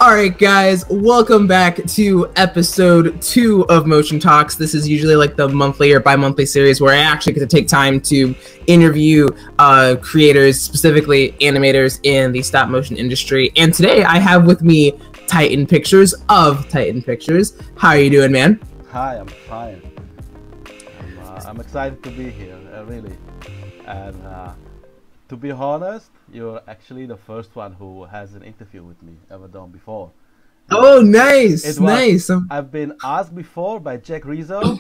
All right, guys, welcome back to episode 2 of Motion Talks. This is usually like the monthly or bi-monthly series where I actually get to take time to interview creators, specifically animators in the stop motion industry. And today I have with me Titan Pictures of Titan Pictures. How are you doing, man? Hi, I'm fine. I'm excited to be here, really. And to be honest, you're actually the first one who has an interview with me ever done before. Oh, nice, nice. I've been asked before by Jack Rizzo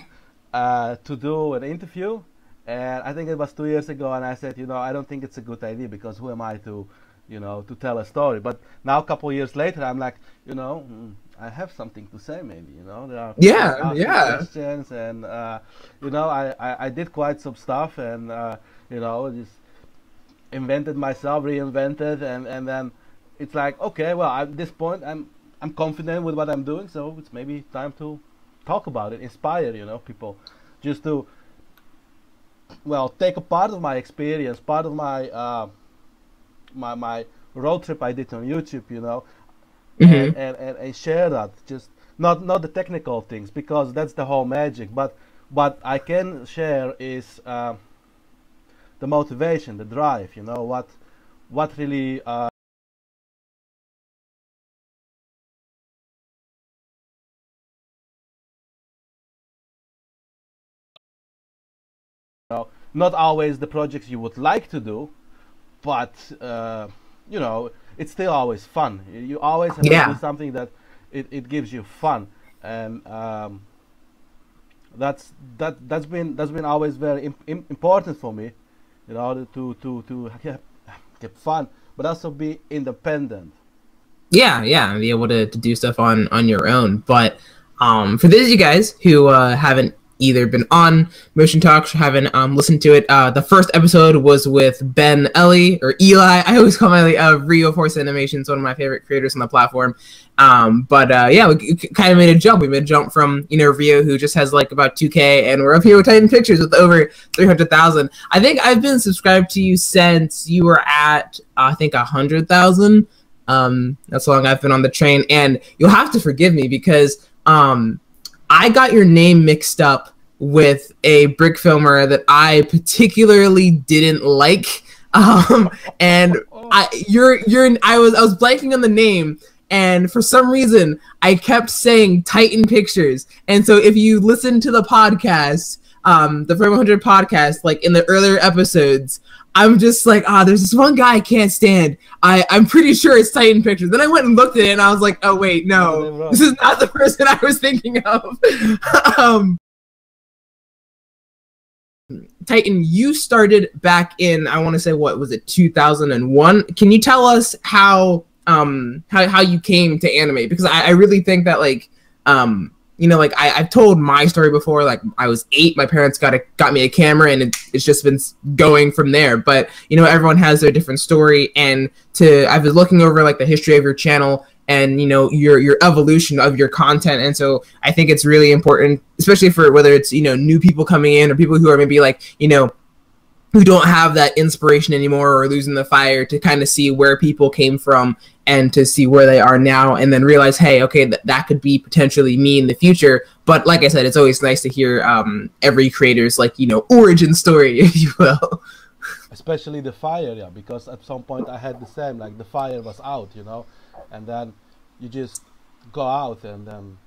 to do an interview, and I think it was 2 years ago, and I said, I don't think it's a good idea because who am I to, to tell a story? But now a couple of years later, I'm like, I have something to say maybe, there are questions, and I did quite some stuff, and just invented myself, reinvented, and then it's like, okay, well, at this point I'm confident with what I'm doing, so it's maybe time to talk about it, inspire people, just to take a part of my experience, part of my my road trip I did on YouTube, and share that, just not the technical things, because that's the whole magic, but what I can share is the motivation, the drive, what really not always the projects you would like to do, but it's still always fun. You always have to do something that it gives you fun, and that's been always very important for me, in order to get fun, but also be independent. Yeah, and be able to do stuff on your own. But for those of you guys who haven't either been on Motion Talks or haven't listened to it, the first episode was with Ben Ellie, or Eli. I always call him Rio Force Animations, one of my favorite creators on the platform. We kind of made a jump. We made a jump from Rio, who just has like about 2K, and we're up here with Titan Pictures with over 300,000. I think I've been subscribed to you since you were at I think 100,000. That's how long I've been on the train, and you'll have to forgive me because I got your name mixed up with a brick filmer that I particularly didn't like, and I was blanking on the name, and for some reason I kept saying Titan Pictures. And so if you listen to the podcast, the Frame 100 podcast, like in the earlier episodes, I'm just like, there's this one guy I can't stand. I'm pretty sure it's Titan Pictures. Then I went and looked at it, and I was like, oh wait, no, this is not the person I was thinking of. Titan, you started back in, I want to say, what was it, 2001? Can you tell us how you came to animate? Because I really think that I've told my story before. Like, I was 8, my parents got me a camera, and it's just been going from there. But everyone has their different story, and I was looking over like the history of your channel and your evolution of your content, and so I think it's really important, especially for whether it's new people coming in or people who are maybe who don't have that inspiration anymore or losing the fire, to kind of see where people came from and to see where they are now, and then realize, hey, okay, that could be potentially me in the future. But like I said, it's always nice to hear every creator's origin story, if you will. Especially the fire, yeah, because at some point I had the same, like the fire was out, and then you just go out and then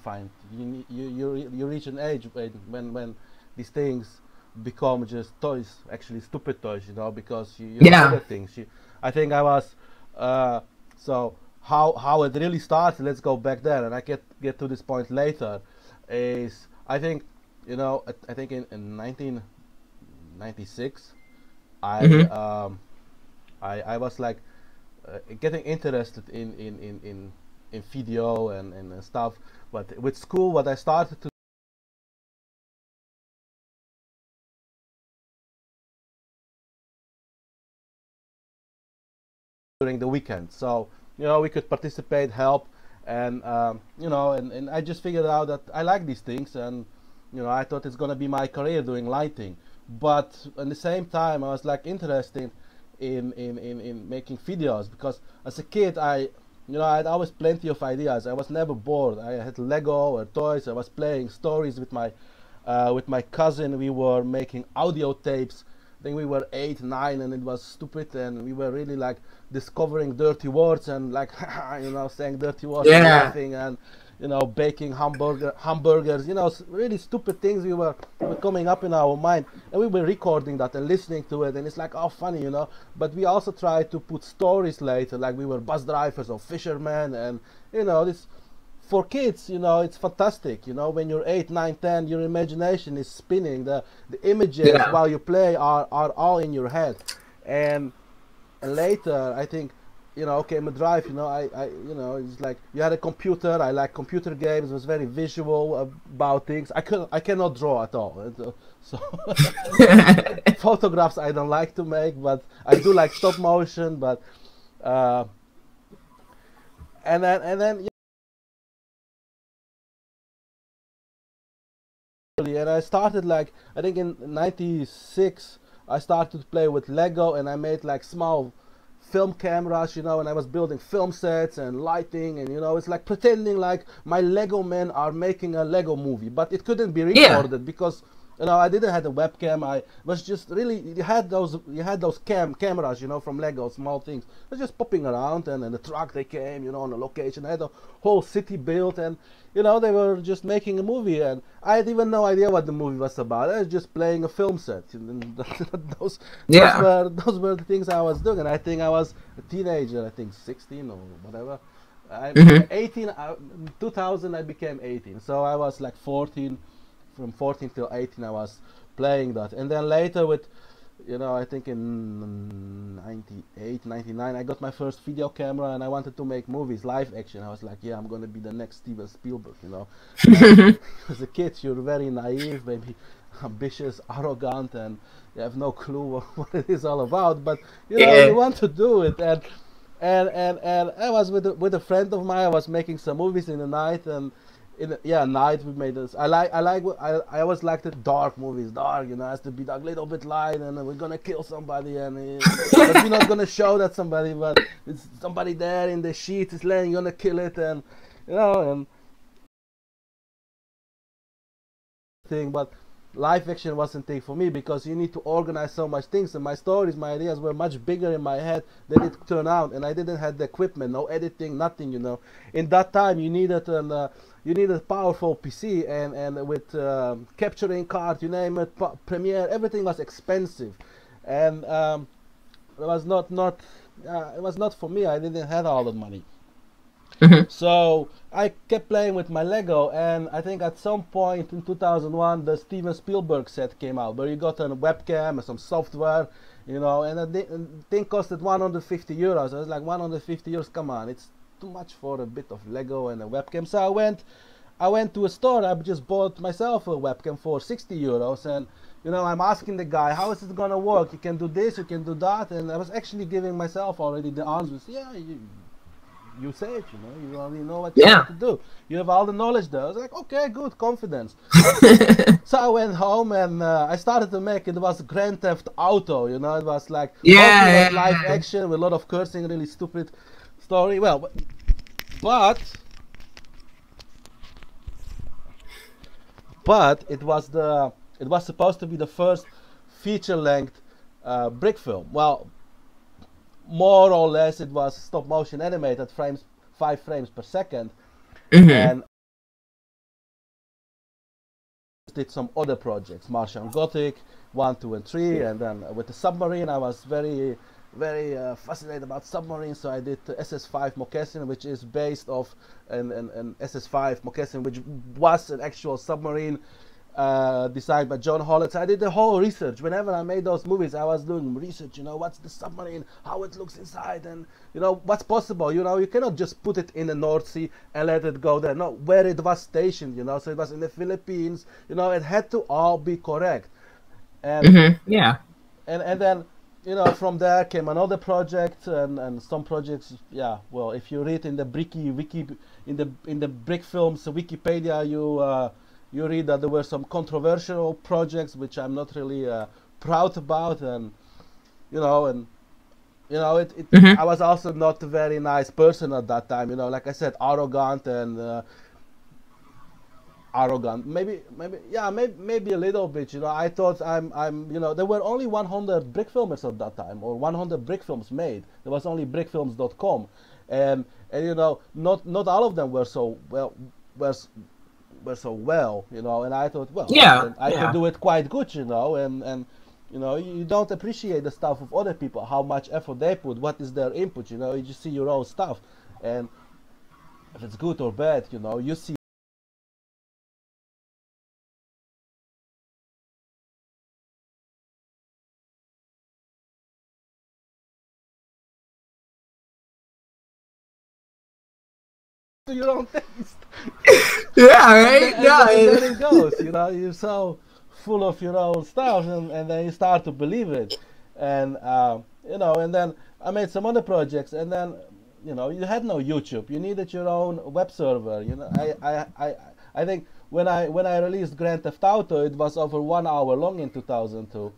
find you reach an age when these things become just toys, actually stupid toys, because you know other things. I think I was so how it really started. Let's go back there, and I get to this point later. Is I think I think in 1996, I was like getting interested in video and stuff. But with school, what I started to during the weekend, so we could participate, help, and and I just figured out that I like these things, and I thought it's gonna be my career doing lighting. But at the same time, I was like interested in making videos, because as a kid I you know, I had always plenty of ideas. I was never bored. I had Lego or toys. I was playing stories with my cousin. We were making audio tapes. I think we were 8, 9, and it was stupid. And we were really like discovering dirty words and like, you know, saying dirty words and Yeah. laughing and, you know, baking hamburgers. You know, really stupid things were coming up in our mind, and we were recording that and listening to it. And it's like, oh, funny, you know. But we also tried to put stories later, like we were bus drivers or fishermen, and you know, this for kids, you know, it's fantastic. You know, when you're 8, 9, 10, your imagination is spinning. The images Yeah. while you play are all in your head, and later I think, you know, okay, my drive, you know, you know, it's like you had a computer. I like computer games. It was very visual about things. I cannot draw at all. So photographs I don't like to make, but I do like stop motion. But uh, and then and I started like I think in '96 I started to play with Lego and I made like small film cameras, you know, and I was building film sets and lighting and you know it's like pretending like my Lego men are making a Lego movie, but it couldn't be Yeah. recorded because you know I didn't have a webcam. I was just really you had those cameras, you know, from Lego, small things. I was just popping around and in the truck they came, you know, on a location. I had a whole city built and you know they were just making a movie and I had even no idea what the movie was about. I was just playing a film set. And Yeah. those were the things I was doing. And I think I was a teenager. I think 16 or whatever. I Hmm. 18. 2000 I became 18. So I was like 14. From 14 till 18 I was playing that. And then later with you know, I think in 98, 99, I got my first video camera and I wanted to make movies, live action. I was like, yeah, I'm going to be the next Steven Spielberg, you know. And as a kid, you're very naive, maybe ambitious, arrogant, and you have no clue what it is all about. But, you know, you Yeah. want to do it. And I was with a friend of mine. I was making some movies in the night, and yeah, night we made this. I always liked the dark movies. Dark, you know, has to be a little bit light, and we're gonna kill somebody, and but we're not gonna show that somebody, but it's somebody there in the sheet is laying, you're gonna kill it, and you know, and thing. But live action wasn't thing for me because you need to organize so much things, and my stories, my ideas were much bigger in my head than it turned out, and I didn't have the equipment, no editing, nothing, you know. In that time, you needed a powerful PC and with capturing card, you name it, Premiere, everything was expensive, and it was it was not for me. I didn't have all the money. Hmm. So I kept playing with my Lego, and I think at some point in 2001, the Steven Spielberg set came out, where you got a webcam and some software, you know, and the thing costed 150 euros. I was like, 150 euros, come on, it's too much for a bit of Lego and a webcam. So I went to a store. I just bought myself a webcam for 60 euros, and you know, I'm asking the guy, how is it gonna work? You can do this, you can do that, and I was actually giving myself already the answers. Yeah, you say it, you know, you already know what you have Yeah. to do. You have all the knowledge there. I was like, okay, good, confidence. So I went home and I started to make it. Was Grand Theft Auto, you know, it was like, mostly was Yeah. live Yeah. action with a lot of cursing, really stupid story. Well, but, but it was supposed to be the first feature length brick film. Well, more or less it was stop motion animated frames, 5 frames per second, Hmm. and did some other projects, Martian Gothic 1, 2, and 3, and then with the submarine I was very fascinated about submarines, so I did SS5 Moccasin, which is based off an SS5 Moccasin, which was an actual submarine designed by John Holland. So I did the whole research. Whenever I made those movies, I was doing research. You know, what's the submarine, how it looks inside, and you know what's possible. You know, you cannot just put it in the North Sea and let it go there. No, where it was stationed. You know, so it was in the Philippines. You know, it had to all be correct. And Hmm. Yeah. and then you know from there came another project and some projects. Yeah, well, if you read in the Bricky wiki in the Brick Films Wikipedia, you read that there were some controversial projects which I'm not really proud about, and you know, and You know, Mm-hmm. I was also not a very nice person at that time. You know, like I said, arrogant and arrogant. Maybe a little bit. You know, I thought you know, there were only 100 brick filmers at that time, or 100 brick films made. There was only brickfilms.com, and you know, not all of them were so well, were were so well, you know. And I thought, well, Yeah, I can yeah. do it quite good, you know. And you know, you don't appreciate the stuff of other people, how much effort they put, what is their input, you know. You just see your own stuff, and if it's good or bad, you know, you see. Your own taste. Yeah, and then right? Yeah. and then it goes, you know. You're so full of your own stuff, and then you start to believe it. And you know, and then I made some other projects, and then you know, you had no YouTube. You needed your own web server. You know, I think when I released Grand Theft Auto, it was over 1 hour long in 2002,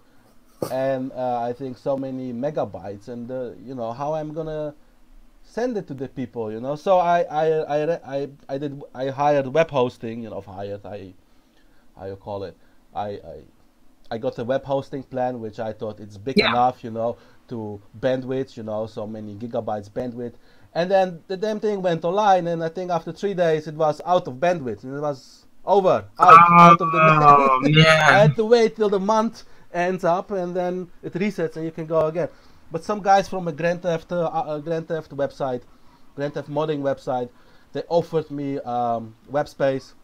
and I think so many megabytes. And you know, how I'm gonna send it to the people, you know. So I hired web hosting, you know. Hired, I how you call it, I, I I got a web hosting plan, which I thought it's big Yeah. enough, you know, to bandwidth, you know, so many gigabytes bandwidth. And then the damn thing went online, and I think after 3 days it was out of bandwidth, and it was over, out of the Oh net. I man. had to wait till the month ends up, and then it resets, and you can go again. But some guys from a Grand Theft website, Grand Theft modding website, they offered me web space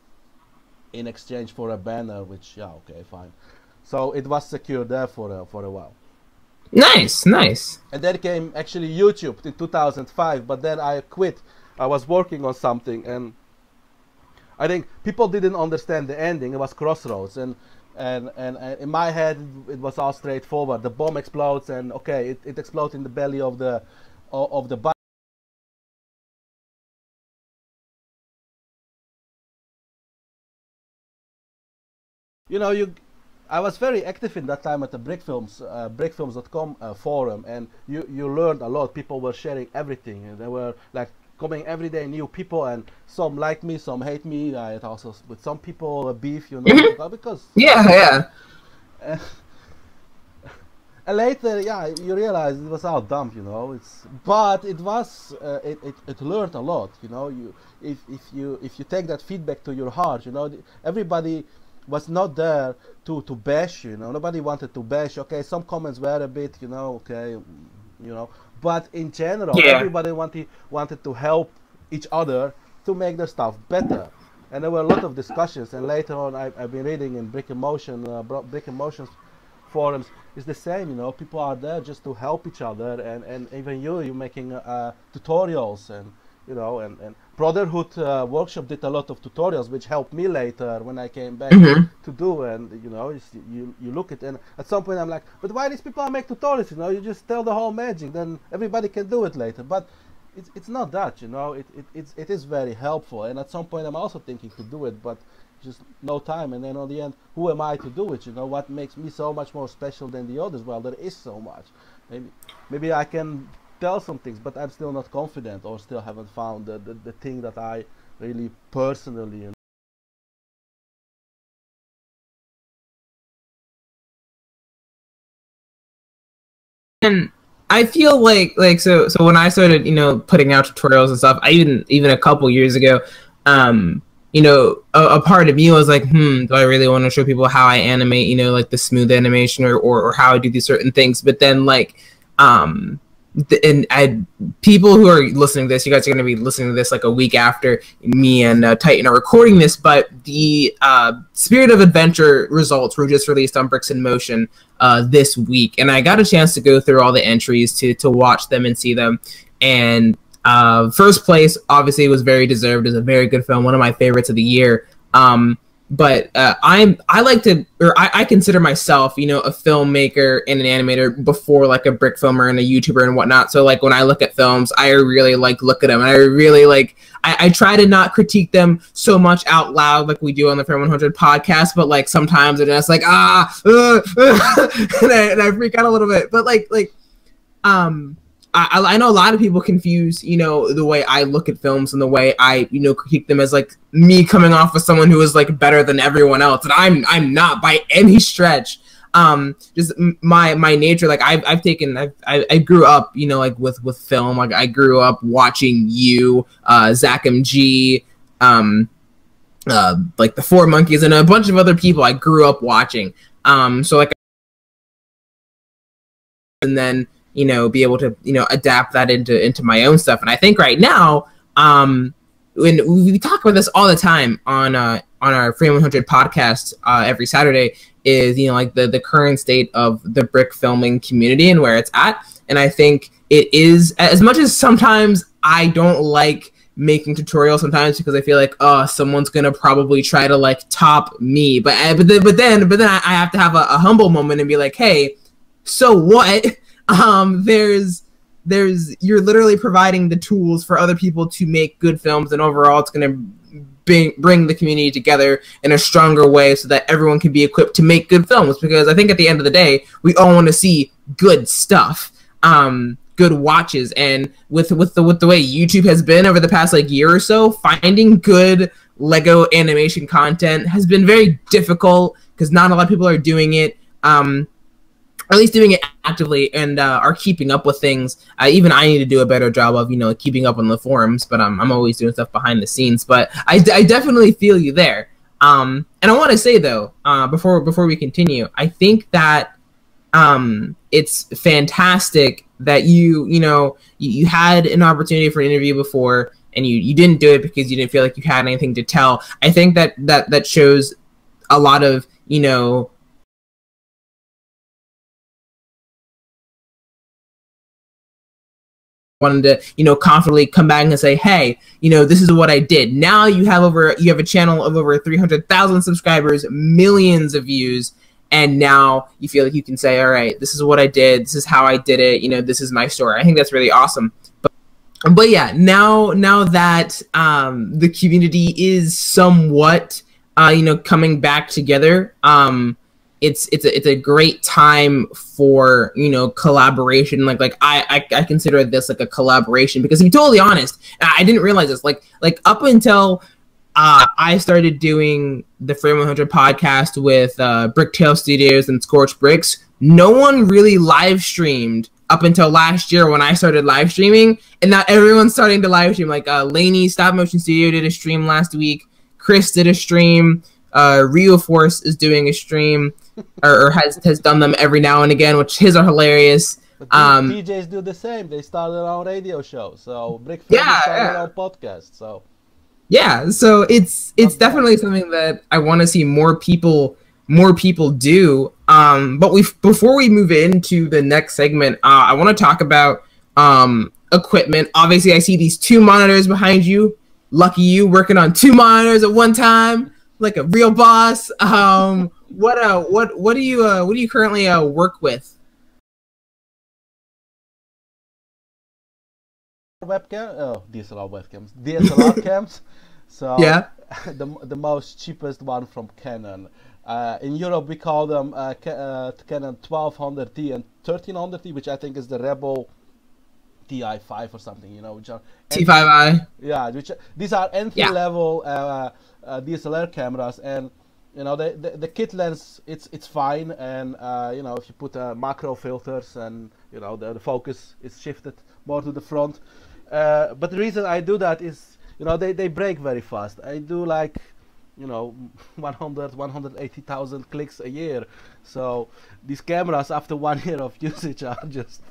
in exchange for a banner, which, yeah, okay, fine. So it was secure there for a while. Nice, nice. And then came actually YouTube in 2005, but then I quit. I was working on something, and I think people didn't understand the ending. It was crossroads, and in my head it was all straightforward. The bomb explodes, and okay, it explodes in the belly of the bike. You know, you I was very active in that time at the brickfilms.com forum, and you learned a lot. People were sharing everything, and there were like coming every day new people, and some like me, some hate me. I had also with some people beef, you know, Mhm. because Yeah, yeah. uh, and later, yeah, you realize it was all dumb, you know. But it was it learned a lot, you know. If you take that feedback to your heart, you know, everybody was not there to bash, you know. Nobody wanted to bash. Okay, some comments were a bit, you know, okay, you know. But in general, Yeah. everybody wanted to help each other to make their stuff better. And there were a lot of discussions. And later on, I've been reading in Brick and Motion forums. It's the same, you know. People are there just to help each other, and even you're making tutorials, and you know, and Brotherhood Workshop did a lot of tutorials, which helped me later when I came back Hmm. to do. And you know, you look at, and at some point I'm like, but why these people make tutorials? You know, you just tell the whole magic, then everybody can do it later. But it's not that, you know. It is very helpful, and at some point I'm also thinking to do it, but just no time. And then on the end, who am I to do it? You know, what makes me so much more special than the others? Well, there is so much. Maybe I can tell some things, but I'm still not confident, or still haven't found the thing that I really personally, you know. And I feel like when I started, putting out tutorials and stuff, I even a couple years ago, um, a part of me was like, do I really want to show people how I animate, like the smooth animation or how I do these certain things? But then um and I people who are listening to this, you guys are going to be listening to this like a week after me and Titan are recording this, but the Spirit of Adventure results were just released on Bricks in Motion this week, and I got a chance to go through all the entries to watch them and see them. And first place obviously was very deserved. It was a very good film, one of my favorites of the year. But I like to, or I consider myself, a filmmaker and an animator before like a brick filmer and a YouTuber and whatnot. So like when I look at films, I really like look at them, and I really like I try to not critique them so much out loud like we do on the Film 100 podcast, but like sometimes it's just like and I freak out a little bit. But um I know a lot of people confuse, you know, the way I look at films and the way I, you know, critique them as like me coming off as someone who is like better than everyone else, and I'm not by any stretch. Just my nature, like I grew up, you know, like with film. Like I grew up watching you, Zach MG, like the Four Monkeys and a bunch of other people I grew up watching. So like, and then, you know, be able to, you know, adapt that into my own stuff. And I think right now, when we talk about this all the time on our Frame 100 podcast every Saturday, is, you know, like the current state of the brick filming community and where it's at. And I think it is, as much as sometimes I don't like making tutorials sometimes because I feel like, oh, someone's gonna probably try to like top me, but then I have to have a humble moment and be like, hey, so what? There's you're literally providing the tools for other people to make good films, and overall it's gonna bring the community together in a stronger way so that everyone can be equipped to make good films. Because I think at the end of the day, we all want to see good stuff, good watches. And with the way YouTube has been over the past like year or so, finding good Lego animation content has been very difficult because not a lot of people are doing it. Or at least doing it actively, and are keeping up with things. Even I need to do a better job of, you know, keeping up on the forums, but I'm always doing stuff behind the scenes. But I definitely feel you there. And I want to say though, before we continue, I think that it's fantastic that you had an opportunity for an interview before, and you didn't do it because you didn't feel like you had anything to tell. I think that shows a lot of, you know, wanted to, you know, confidently come back and say, hey, you know, this is what I did. Now you have a channel of over 300,000 subscribers, millions of views, and now you feel like you can say, all right, this is what I did, this is how I did it, you know, this is my story. I think that's really awesome. But yeah, now that the community is somewhat, you know, coming back together, it's a great time for, you know, collaboration. Like I consider this like a collaboration, because to be totally honest, I didn't realize this, like up until I started doing the Frame 100 podcast with Bricktail Studios and Scorched Bricks, no one really live streamed up until last year when I started live streaming, and now everyone's starting to live stream. Like Laney Stop Motion Studio did a stream last week, Chris did a stream, Rio Force is doing a stream, or has done them every now and again, which his are hilarious. But DJs do the same. They started their own radio show. So Brick started their own podcast. So yeah, so it's definitely something that I want to see more people do. But before we move into the next segment, I want to talk about equipment. Obviously, I see these two monitors behind you. Lucky you, working on two monitors at one time, like a real boss. What do you currently work with? DSLR webcams, DSLR cams. So yeah, the most cheapest one from Canon. In Europe, we call them Canon 1200D and 1300D, which I think is the Rebel TI5 or something, you know, which are T5i. Yeah, these are entry-level DSLR cameras, and you know the kit lens, it's fine, and you know, if you put macro filters, and you know the focus is shifted more to the front. But the reason I do that is, you know, they break very fast. I do like, you know, 180,000 clicks a year. So these cameras after 1 year of usage are just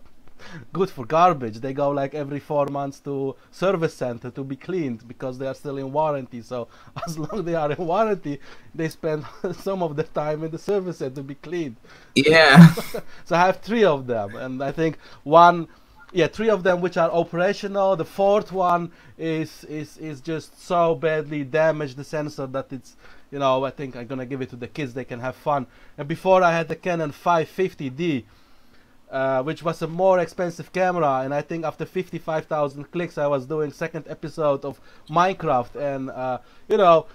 good for garbage. They go like every 4 months to service center to be cleaned because they are still in warranty. So as long as they are in warranty, they spend some of the time in the service center to be cleaned. Yeah. So I have 3 of them, and I think 3 of them which are operational. The 4th one is just so badly damaged, the sensor, that it's, you know, I think I'm gonna give it to the kids. They can have fun. And before I had the Canon 550D, which was a more expensive camera, and I think after 55,000 clicks I was doing second episode of Minecraft, and you know,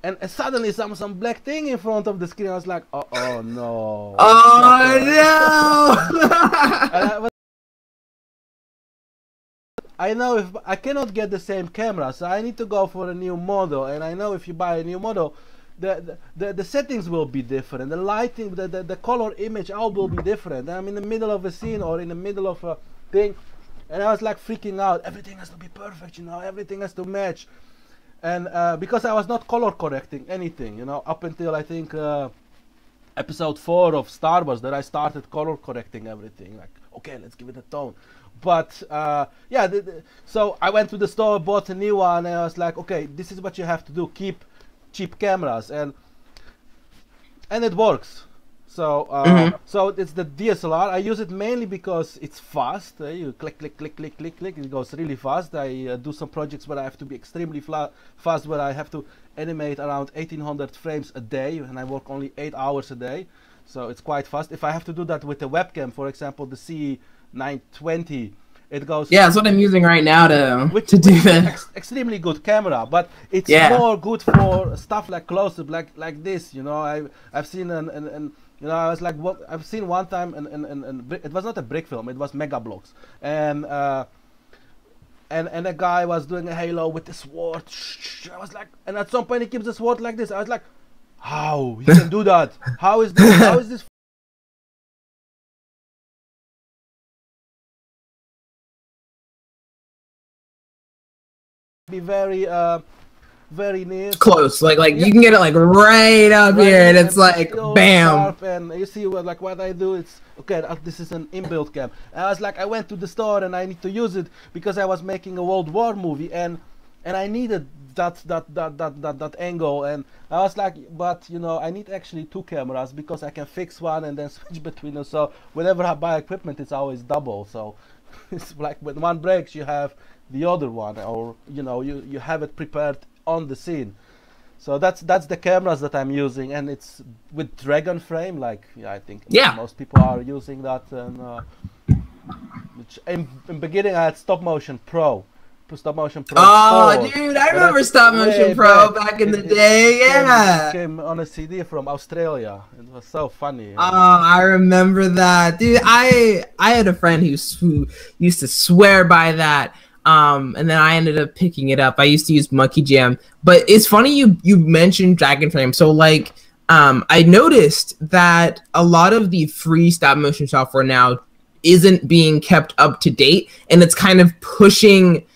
and suddenly some black thing in front of the screen. I was like, oh no. Oh no. And I know if I cannot get the same camera, so I need to go for a new model. And I know if you buy a new model, the settings will be different. The lighting, the color image all will be different. I'm in the middle of a scene or in the middle of a thing, and I was like freaking out. Everything has to be perfect, you know. Everything has to match. And because I was not color correcting anything, you know, up until I think episode 4 of Star Wars, that I started color correcting everything. Like, okay, let's give it a tone. But yeah, so I went to the store, bought a new one, and I was like, okay, this is what you have to do: keep cheap cameras, and it works. So so it's the DSLR. I use it mainly because it's fast. You click, click, click, click, click, click. It goes really fast. I do some projects where I have to be extremely fast, where I have to animate around 1800 frames a day, and I work only 8 hours a day. So it's quite fast. If I have to do that with a webcam, for example, the C920, it goes. Yeah, that's what I'm using right now to do that. Extremely good camera, but it's more good for stuff like close-up, like this. You know, I've seen an you know, I was like, what I've seen one time, and it was not a brick film, it was Mega Blocks, and a guy was doing a Halo with the sword. I was like, and at some point he keeps the sword like this. I was like, how he can do that? How is this? How is this? Be very near, close, like yeah. You can get it like right up here, and it's like bam. Sharp, and you see like what I do. It's okay. This is an inbuilt cam. And I was like, I went to the store and I need to use it because I was making a World War movie, and I needed that angle. And I was like, but you know, I need actually 2 cameras because I can fix one and then switch between them. So whenever I buy equipment, it's always double. So it's like when one breaks, you have the other one, or you know, you have it prepared on the scene. So that's the cameras that I'm using, and it's with Dragon frame. Like, yeah, I think most people are using that. And which in beginning I had Stop Motion Pro. Oh, 4, dude, I remember Stop Motion Pro back in the day. It came on a CD from Australia. It was so funny. Oh, I remember that, dude. I had a friend who used to swear by that. And then I ended up picking it up. I used to use Monkey Jam, but it's funny you mentioned Dragon Frame. So like, I noticed that a lot of the free stop motion software now isn't being kept up to date, and it's kind of pushing,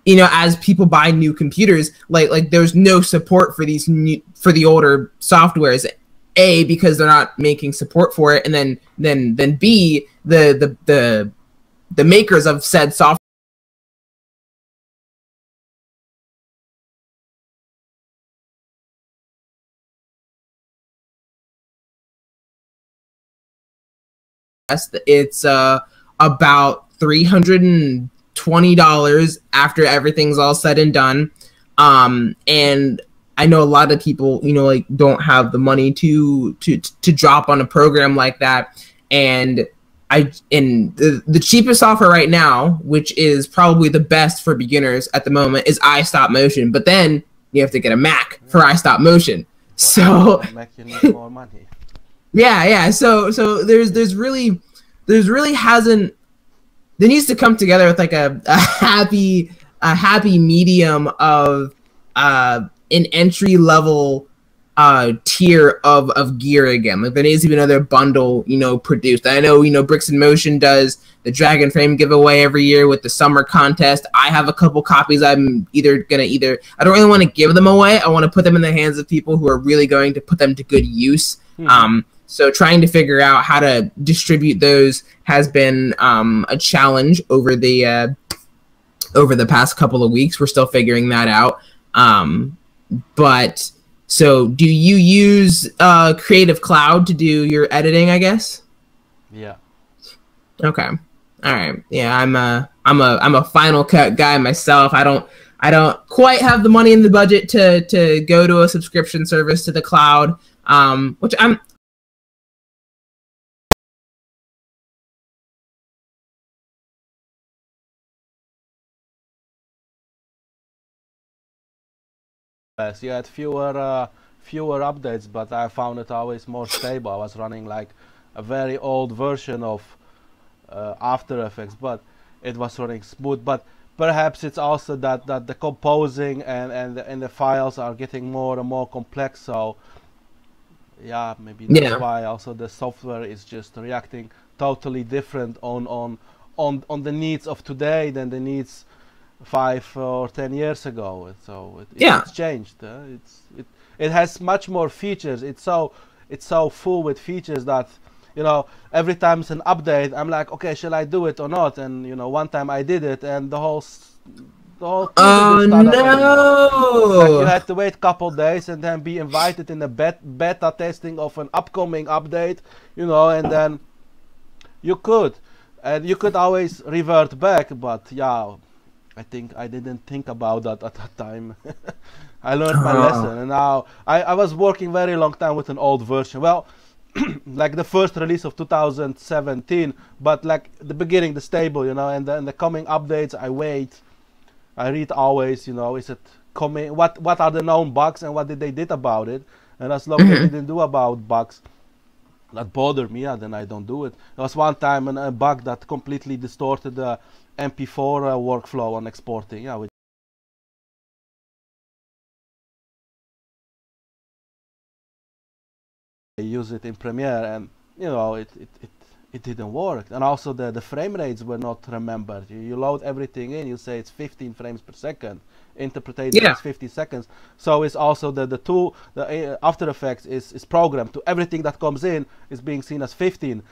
you know, as people buy new computers, like there's no support for these for the older softwares. A, because they're not making support for it, and then B, the makers of said software it's about $320 after everything's all said and done. And I know a lot of people, you know, like don't have the money to drop on a program like that. And the cheapest software right now, which is probably the best for beginners at the moment, is iStop Motion. But then you have to get a Mac for iStop Motion. So Mac, you need more money. Yeah. So there needs to come together with like a happy medium of an entry level tier of gear again. Like there needs to be another bundle, you know, produced. I know, you know, Bricks in Motion does the Dragon Frame giveaway every year with the summer contest. I have a couple copies. I'm I don't really want to give them away. I want to put them in the hands of people who are really going to put them to good use. So trying to figure out how to distribute those has been a challenge over the past couple of weeks. We're still figuring that out. But so do you use Creative Cloud to do your editing, I guess? Yeah. Okay. All right. Yeah, I'm a Final Cut guy myself. I don't quite have the money in the budget to go to a subscription service to the cloud. Which I'm Yes, you had fewer updates, but I found it always more stable. I was running like a very old version of After Effects, but it was running smooth. But perhaps it's also that the composing and the files are getting more and more complex. So yeah, maybe that's Yeah. why also the software is just reacting totally different on the needs of today than the needs 5 or 10 years ago. So Yeah. it's changed. It has much more features. It's so full with features that every time it's an update, I'm like, okay, shall I do it or not? And one time I did it, and the whole thing didn't Oh start up anymore. Like you no. had to wait a couple days and then be invited in the beta testing of an upcoming update, and then you could, and you could always revert back. But yeah, I think I didn't think about that at that time. I learned my Oh. lesson, and now I was working very long time with an old version. Well, like the first release of 2017, but like the beginning, the stable, and then the coming updates, I wait. I read always, is it coming? What are the known bugs and what did they did about it? And as long as they Mhm. didn't do about bugs that bother me, yeah, then I don't do it. There was one time a bug that completely distorted the MP4 workflow on exporting. Yeah, which I use it in Premiere, and it didn't work. And also the frame rates were not remembered. You load everything in, you say it's 15 frames per second, interpreted Yeah. as 50 seconds. So it's also the tool, the After Effects is programmed to everything that comes in is being seen as 15.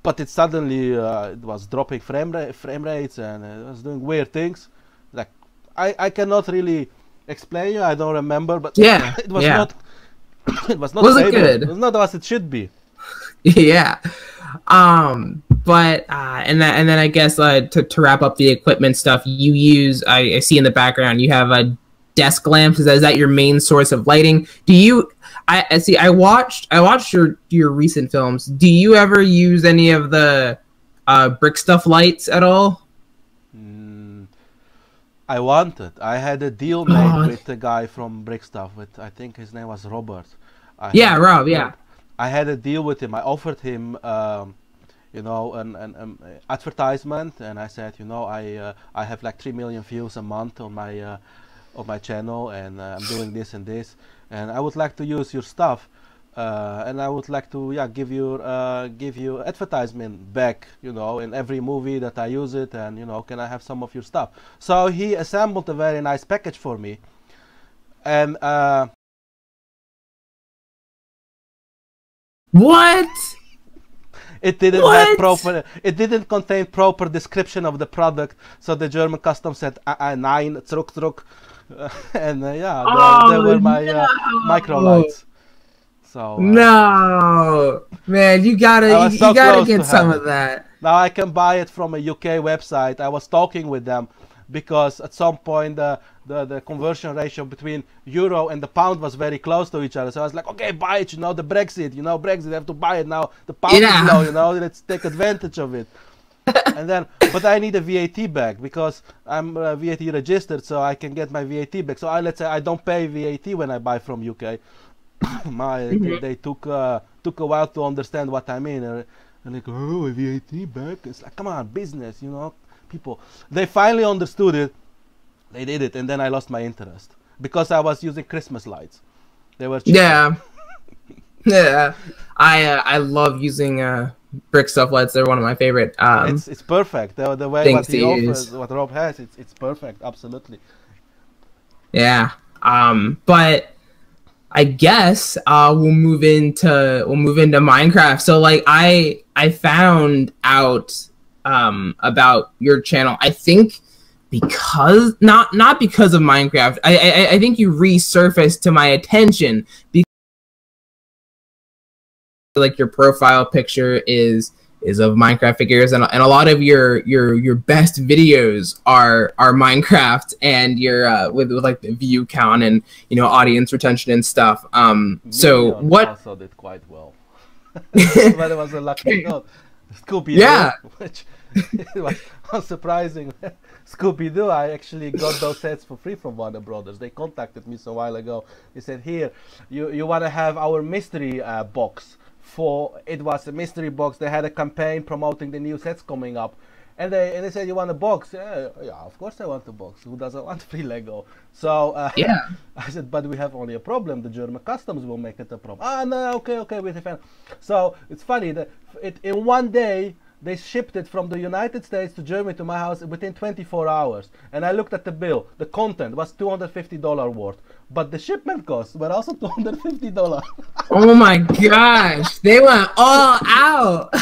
But it suddenly it was dropping frame rates, and it was doing weird things. Like I cannot really explain you. I don't remember, but Yeah. it was Yeah. not it was not Wasn't stable. It good. was not as it should be. Yeah. But and then I guess to wrap up the equipment stuff, you use I see in the background you have a desk lamps. Is that your main source of lighting? Do you I see I watched your recent films. Do you ever use any of the brick stuff lights at all? Mm, I wanted. I had a deal made Oh, with the guy from Brickstuff. With I think his name was Robert. I yeah, had Rob, yeah. Rob. I had a deal with him. I offered him, an advertisement, and I said, I have like 3 million views a month on my channel, and I'm doing this and this, and I would like to use your stuff. And I would like to, yeah, give you advertisement back, in every movie that I use it, and can I have some of your stuff? So he assembled a very nice package for me, and What? What? it didn't contain proper description of the product. So the German customs said, nine, zurück, and yeah, there Oh were my micro no. lights. So No. Man, you gotta I you, was you so gotta close to get some have of it. that. Now I can buy it from a UK website. I was talking with them because at some point the conversion ratio between euro and the pound was very close to each other. So I was like, okay, buy it. The Brexit. Brexit. I have to buy it now. The pound is low. Yeah. Let's take advantage of it. And then, but I need a VAT back because I'm VAT registered, so I can get my VAT back. So let's say I don't pay VAT when I buy from UK. They took a while to understand what I mean, and they go, oh, a VAT back. It's like, come on, business, people. They finally understood it. They did it, and then I lost my interest because I was using Christmas lights. They were cheaper. Yeah. Yeah. I love using brick stuff lights. They're one of my favorite It's perfect. The way what things to he offers, use. what Rob has, it's perfect. Absolutely. Yeah. But I guess we'll move into Minecraft. So like I found out about your channel. I think because not because of Minecraft. I think you resurfaced to my attention because like your profile picture is of Minecraft figures, and a lot of your best videos are Minecraft, and your with like the view count and audience retention and stuff. So Minions what? also did quite well. But it was a lucky note. Scooby-Doo, Yeah. which was surprising. Scooby-Doo, I actually got those sets for free from Warner Brothers. They contacted me so a while ago. They said, here, you want to have our mystery box. It was a mystery box. They had a campaign promoting the new sets coming up. and they said, you want a box? Yeah, of course I want a box. Who doesn't want free Lego? So Yeah. I said, but we have only a problem. The German customs will make it a problem. Ah, no, okay, with the fan. So it's funny that in one day they shipped it from the United States to Germany to my house within 24 hours. And I looked at the bill. The content was $250 worth, but the shipment costs were also $250. Oh my gosh, they went all out.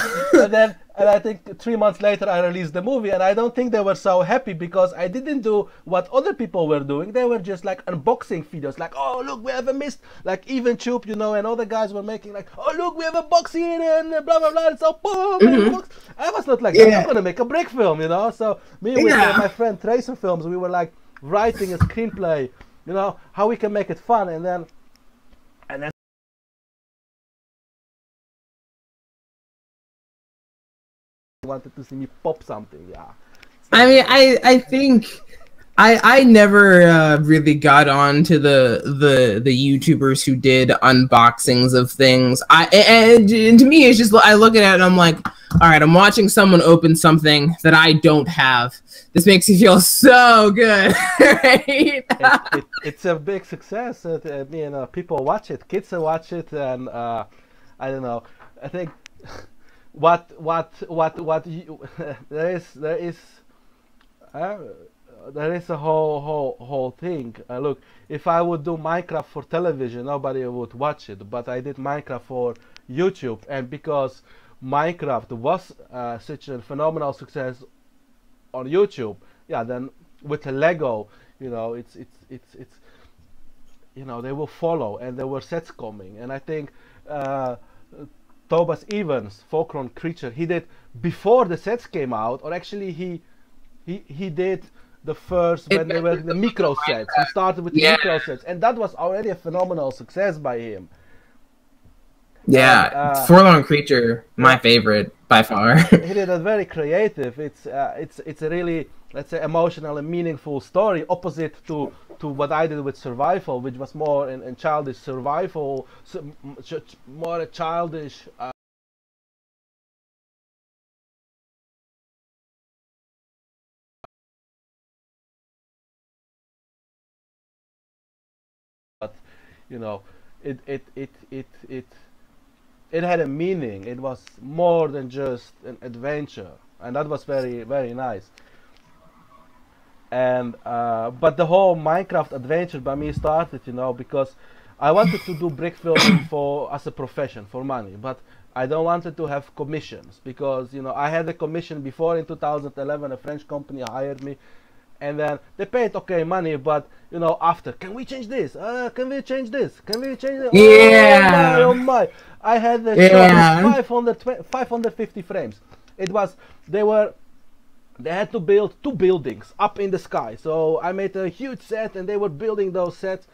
And I think 3 months later I released the movie, and I don't think they were so happy because I didn't do what other people were doing. They were just like unboxing videos, like, oh look, we have a mist, like even Tube, you know, and other guys were making like, oh look, we have a box here and blah blah blah. It's all boom. I was not like, I'm gonna make a brick film, you know. So me with my friend Tracer Films, we were like writing a screenplay, you know, how we can make it fun, and then wanted to see me pop something. Yeah. I mean, I think I never really got on to the YouTubers who did unboxings of things. And to me, it's just, I look at it and I'm like, all right, I'm watching someone open something that I don't have. This makes me feel so good, right? It's a big success. You know, people watch it, kids watch it, and I don't know. I think what there is a whole thing. Look, if I would do Minecraft for television, nobody would watch it. But I did Minecraft for YouTube, and because Minecraft was such a phenomenal success on YouTube, yeah, then with the Lego, you know, it's you know, they will follow, and there were sets coming, and I think Thomas Evans, Folkron Creature, he did before the sets came out, or actually he did the first when they were the micro sets. He started with the micro sets, and that was already a phenomenal success by him. Yeah, Forlorn Creature, my favorite by far. He did a very creative. It's a really, let's say, emotional and meaningful story, opposite to what I did with Survival, which was more in childish survival, more a childish. But you know, it had a meaning. It was more than just an adventure, and that was very, very nice. And but the whole Minecraft adventure by me started, you know, because I wanted to do brick filming for as a profession for money, but I don't wanted to have commissions because, you know, I had a commission before in 2011. A French company hired me, and then they paid okay money, but you know, after, can we change this? Can we change this? Can we change it? Yeah. Oh my! I had the shot with 550 frames. It was they had to build 2 buildings up in the sky. So I made a huge set, and they were building those sets,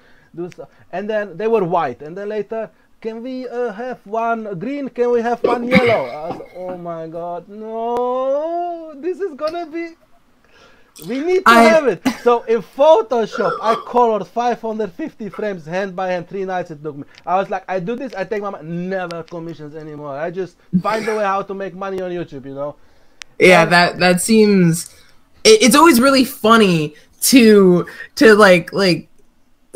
and then they were white. And then later, can we have one green? Can we have one yellow? I was, oh my God, no! This is gonna be. We need to have it. So in Photoshop, I colored 550 frames hand by hand. 3 nights it took me. I was like, I do this, I take my money. Never commissions anymore. I just find a way how to make money on YouTube, you know. Yeah, that seems. It's always really funny to like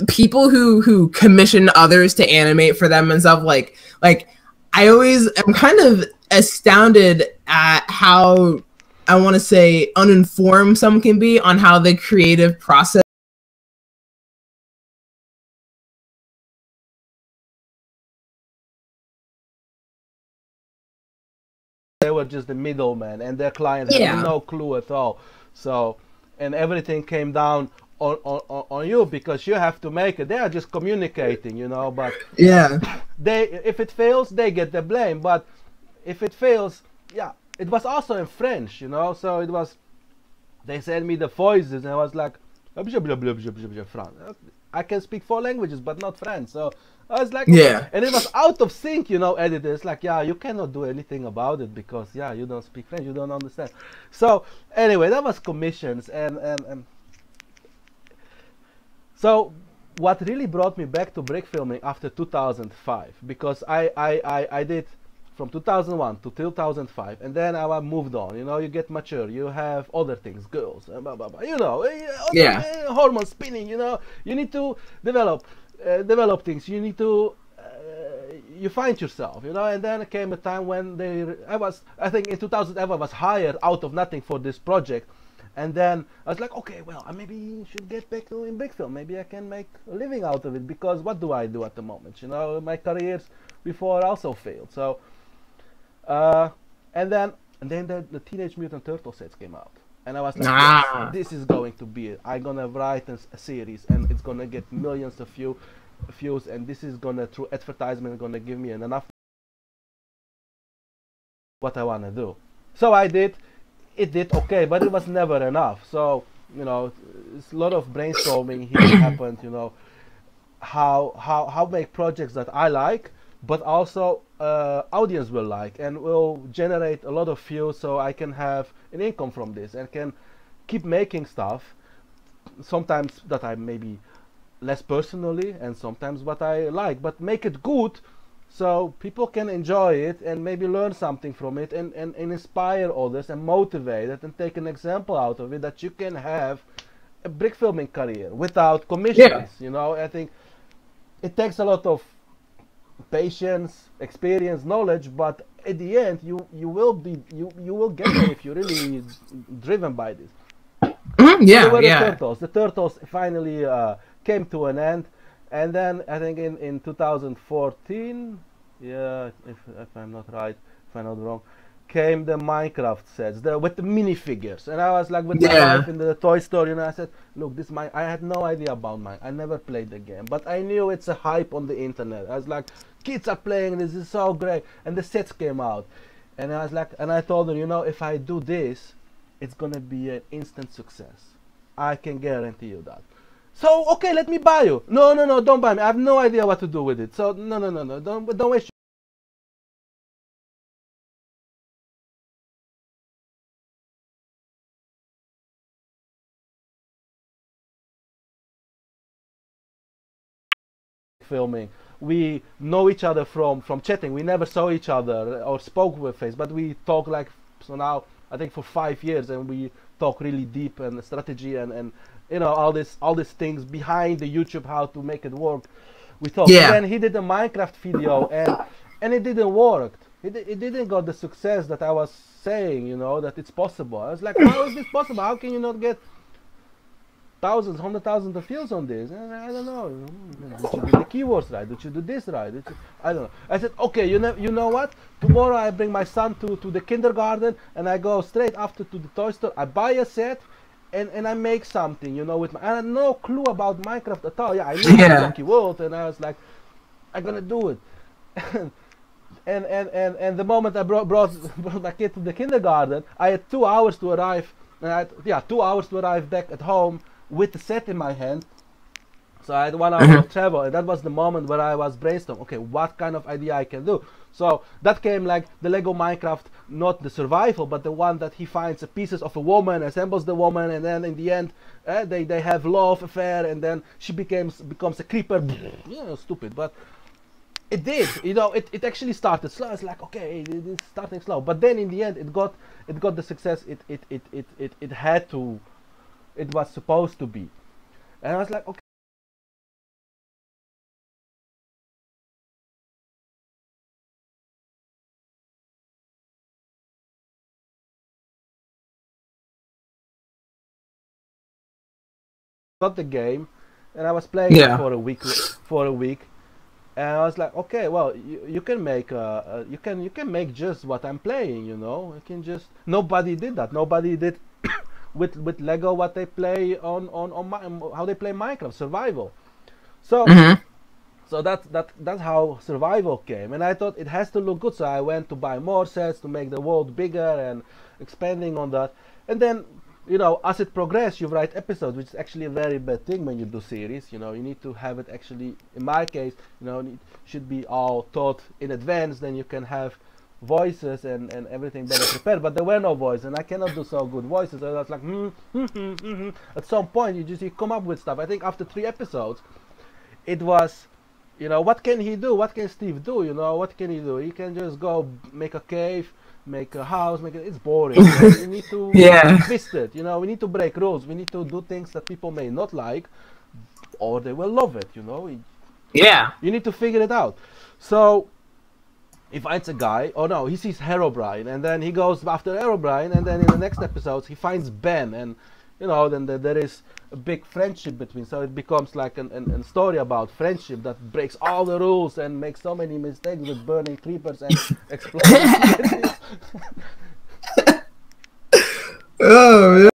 people who commission others to animate for them and stuff. Like I always am kind of astounded at how, I want to say, uninformed some can be on how the creative process. They were just the middleman, and their client had no clue at all. So, and everything came down on you because you have to make it. They are just communicating, you know. But if it fails, they get the blame. But if it fails, yeah, it was also in French, you know. So it was. They sent me the voices, and I was like, I can speak 4 languages, but not French. So I was like, and it was out of sync, you know, editors. Like, yeah, you cannot do anything about it because, yeah, you don't speak French, you don't understand. So anyway, that was commissions, and so what really brought me back to brick filming after 2005, because I did from 2001 to 2005, and then I moved on. You know, you get mature, you have other things, girls, and blah blah blah. You know, Yeah. hormones spinning. You know, you need to develop things. You need to you find yourself. You know, and then came a time when I think in 2000 I was hired out of nothing for this project. And then I was like, okay, well, I maybe should get back to in big film. Maybe I can make a living out of it, because what do I do at the moment? You know, my careers before also failed. So, and then the Teenage Mutant Turtle sets came out, and I was like, yes, this is going to be it. I'm gonna write a series, and it's gonna get millions of views, and this is gonna, through advertisement, gonna give me enough what I wanna do. So I did. It did okay, but it was never enough. So, you know, it's a lot of brainstorming here happened. You know, how make projects that I like, but also audience will like, and will generate a lot of views, so I can have an income from this and can keep making stuff. Sometimes that I maybe less personally, and sometimes what I like, but make it good, so people can enjoy it and maybe learn something from it, and inspire others and motivate it, and take an example out of it, that you can have a brick filming career without commissions. Yeah. You know, I think it takes a lot of patience, experience, knowledge, but at the end you will get there if you're really driven by this. Yeah, So there were yeah. the turtles. The turtles finally came to an end, and then I think in 2014, yeah, if I'm not right, if I'm not wrong, came the Minecraft sets with the minifigures, and I was like with my Yeah. wife in the toy store, and I said, look, this I had no idea about mine. I never played the game, but I knew it's a hype on the internet. I was like, kids are playing this, is so great, and the sets came out, and I was like, and I told her, you know, if I do this, it's gonna be an instant success. I can guarantee you that. So okay, let me buy you. No, no, no, don't buy me. I have no idea what to do with it. So no, no, no, no, don't waste. Filming. We know each other from chatting. We never saw each other or spoke with face, but we talk like, so now I think for 5 years, and we talk really deep and strategy and you know, all these things behind the YouTube, how to make it work. We talk. Yeah. And then he did a Minecraft video, and it didn't work. It didn't got the success that I was saying, you know, that it's possible. I was like, how is this possible? How can you not get thousands, 100,000 of views on this? And I don't know. Did you do the keywords right? Did you do this right? I don't know. I said, okay, you know what? Tomorrow I bring my son to the kindergarten, and I go straight after to the toy store. I buy a set, and I make something, you know, with my. I had no clue about Minecraft at all. Yeah, I knew Yeah. Lucky World, and I was like, I'm gonna do it. And the moment I brought my kid to the kindergarten, I had 2 hours to arrive. And I had 2 hours to arrive back at home with the set in my hand. So I had 1 hour of travel, and that was the moment where I was brainstorming. Okay, what kind of idea I can do? So that came like the Lego Minecraft, not the survival, but the one that he finds pieces of a woman, assembles the woman, and then in the end they have love affair, and then she becomes a creeper. You know, stupid, but it did. You know, it actually started slow. It's like, okay, it's starting slow, but then in the end it got the success it had to. It was supposed to be, and I was like, okay. Got the game, and I was playing it Yeah. for a week, and I was like, okay, well, you can make you can make just what I'm playing, you know. You can just, nobody did that. Nobody did with Lego what they play on how they play Minecraft survival. So so that's how survival came, and I thought it has to look good. So I went to buy more sets to make the world bigger and expanding on that, and then, you know, as it progressed, you write episodes, which is actually a very bad thing when you do series. You know, you need to have it actually, in my case, you know, it should be all taught in advance, then you can have voices and everything better prepared, but there were no voices, and I cannot do so good voices. So I was like, at some point you come up with stuff. I think after 3 episodes, it was you know, what can he do? What can Steve do? You know, what can he do? He can just go make a cave, make a house, it's boring. You know? We need to Yeah. twist it. You know, we need to break rules. We need to do things that people may not like, or they will love it. You know, Yeah. you need to figure it out. So he finds a guy. Oh no, he sees Herobrine, and then he goes after Herobrine, and then in the next episodes he finds Ben, and you know, then there is a big friendship between. So it becomes like a story about friendship that breaks all the rules and makes so many mistakes with burning creepers and exploding cities. Oh, yeah.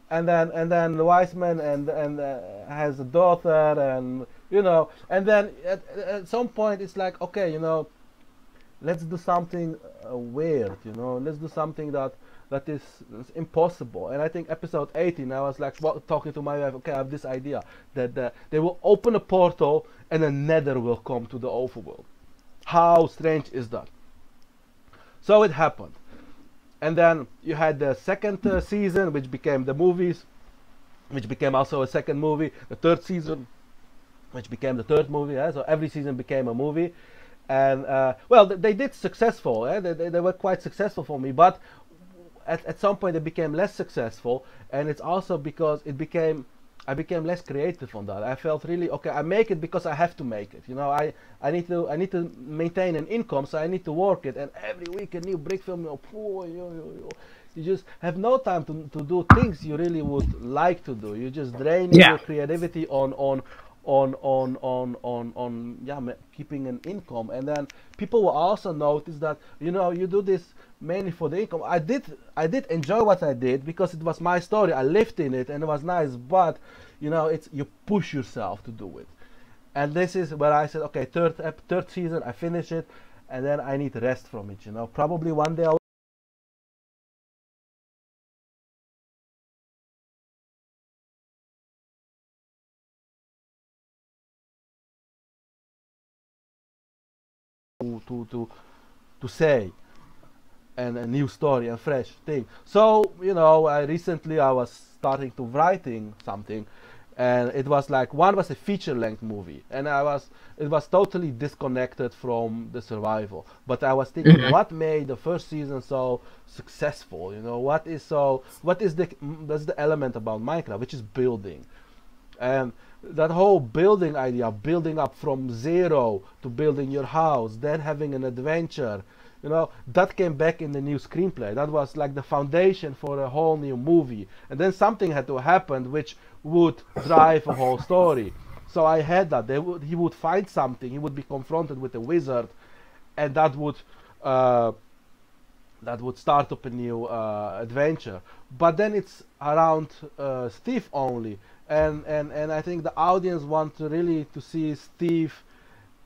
And then the wise man and has a daughter, and you know, and then at some point it's like, okay, you know, let's do something weird, you know, let's do something that is impossible. And I think episode 18, I was like talking to my wife, okay, I have this idea that they will open a portal and a nether will come to the overworld. How strange is that? So it happened. And then you had the second season, which became the movies, which became also a second movie. The third season, which became the third movie. So every season became a movie. And well, they did successful. They were quite successful for me. But at some point, they became less successful. And it's also because I became less creative on that. I felt really, okay, I make it because I have to make it. You know, I need to maintain an income, so I need to work it. And every week a new brick film. You just have no time to do things you really would like to do. You just draining Yeah. your creativity on keeping an income. And then people will also notice that, you know, you do this mainly for the income. I did enjoy what I did because it was my story. I lived in it and it was nice, but you know, it's, you push yourself to do it. And this is where I said, okay, third season, I finish it, and then I need rest from it. You know, probably one day I'll to to say, and a new story and fresh thing. So you know, I was starting to writing something, and it was like, one was a feature-length movie, and it was totally disconnected from the survival. But I was thinking, Mhm. what made the first season so successful? You know, what is that's the element about Minecraft, which is building. And that whole building idea, building up from zero to building your house, then having an adventure, you know, that came back in the new screenplay. That was like the foundation for a whole new movie. And then something had to happen which would drive a whole story. So I had that. He would find something. He would be confronted with a wizard, and uh, that would start up a new adventure. But then it's around Steve only, and I think the audience want to really to see Steve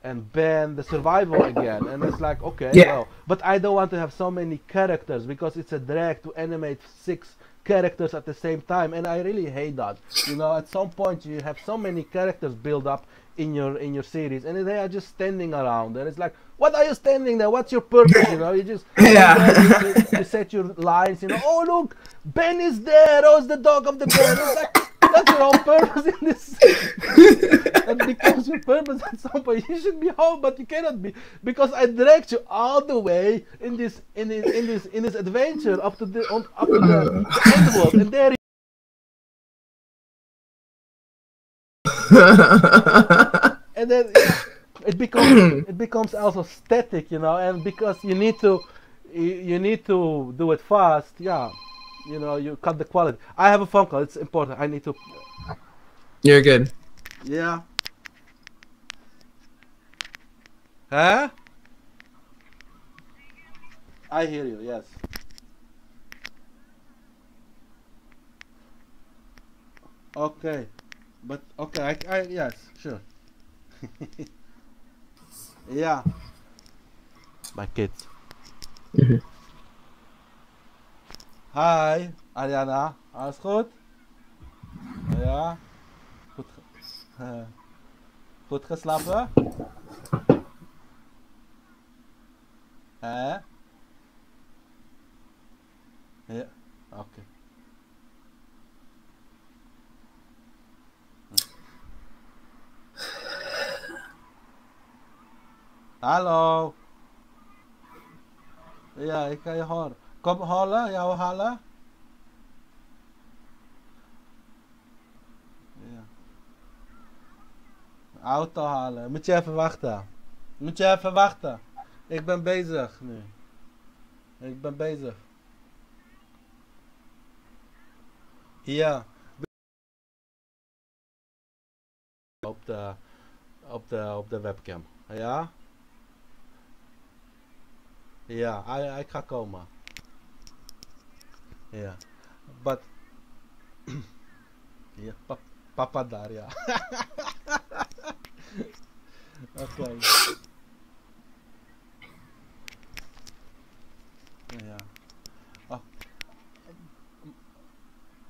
and Ben the survival again, and it's like, okay, Yeah. well, but I don't want to have so many characters because it's a drag to animate 6 characters at the same time, and I really hate that. You know, at some point you have so many characters build up in your series, and they are just standing around, and it's like, what are you standing there? What's your purpose? You know, you just stand there, you set your lines. You know, oh look, Ben is there. Oh, it's the dog of the Ben. It's like, that's your whole purpose in this. That becomes your purpose at some point. You should be home, but you cannot be because I dragged you all the way in this adventure up to the end world, and there. And then yeah, it becomes also static, you know, and because you need to do it fast, yeah, you know, you cut the quality. I have a phone call, it's important, I need to. You're good. Yeah. Huh? I hear you, yes. Okay, but okay, I yes, sure. Yeah, my kids. Mhm. Hi, Ariana, alles goed? Ja, goed, goed geslapen? Hè? Ja, oké. Hallo. Ja, ik kan je horen. Kom halen, jou halen. Ja. Auto halen. Moet je even wachten. Moet je even wachten. Ik ben bezig nu. Ik ben bezig. Ja. Op de, op de webcam. Ja? Ja, hij gaat komen. Ja. But, ja, papa daar, ja. Oké. Ja.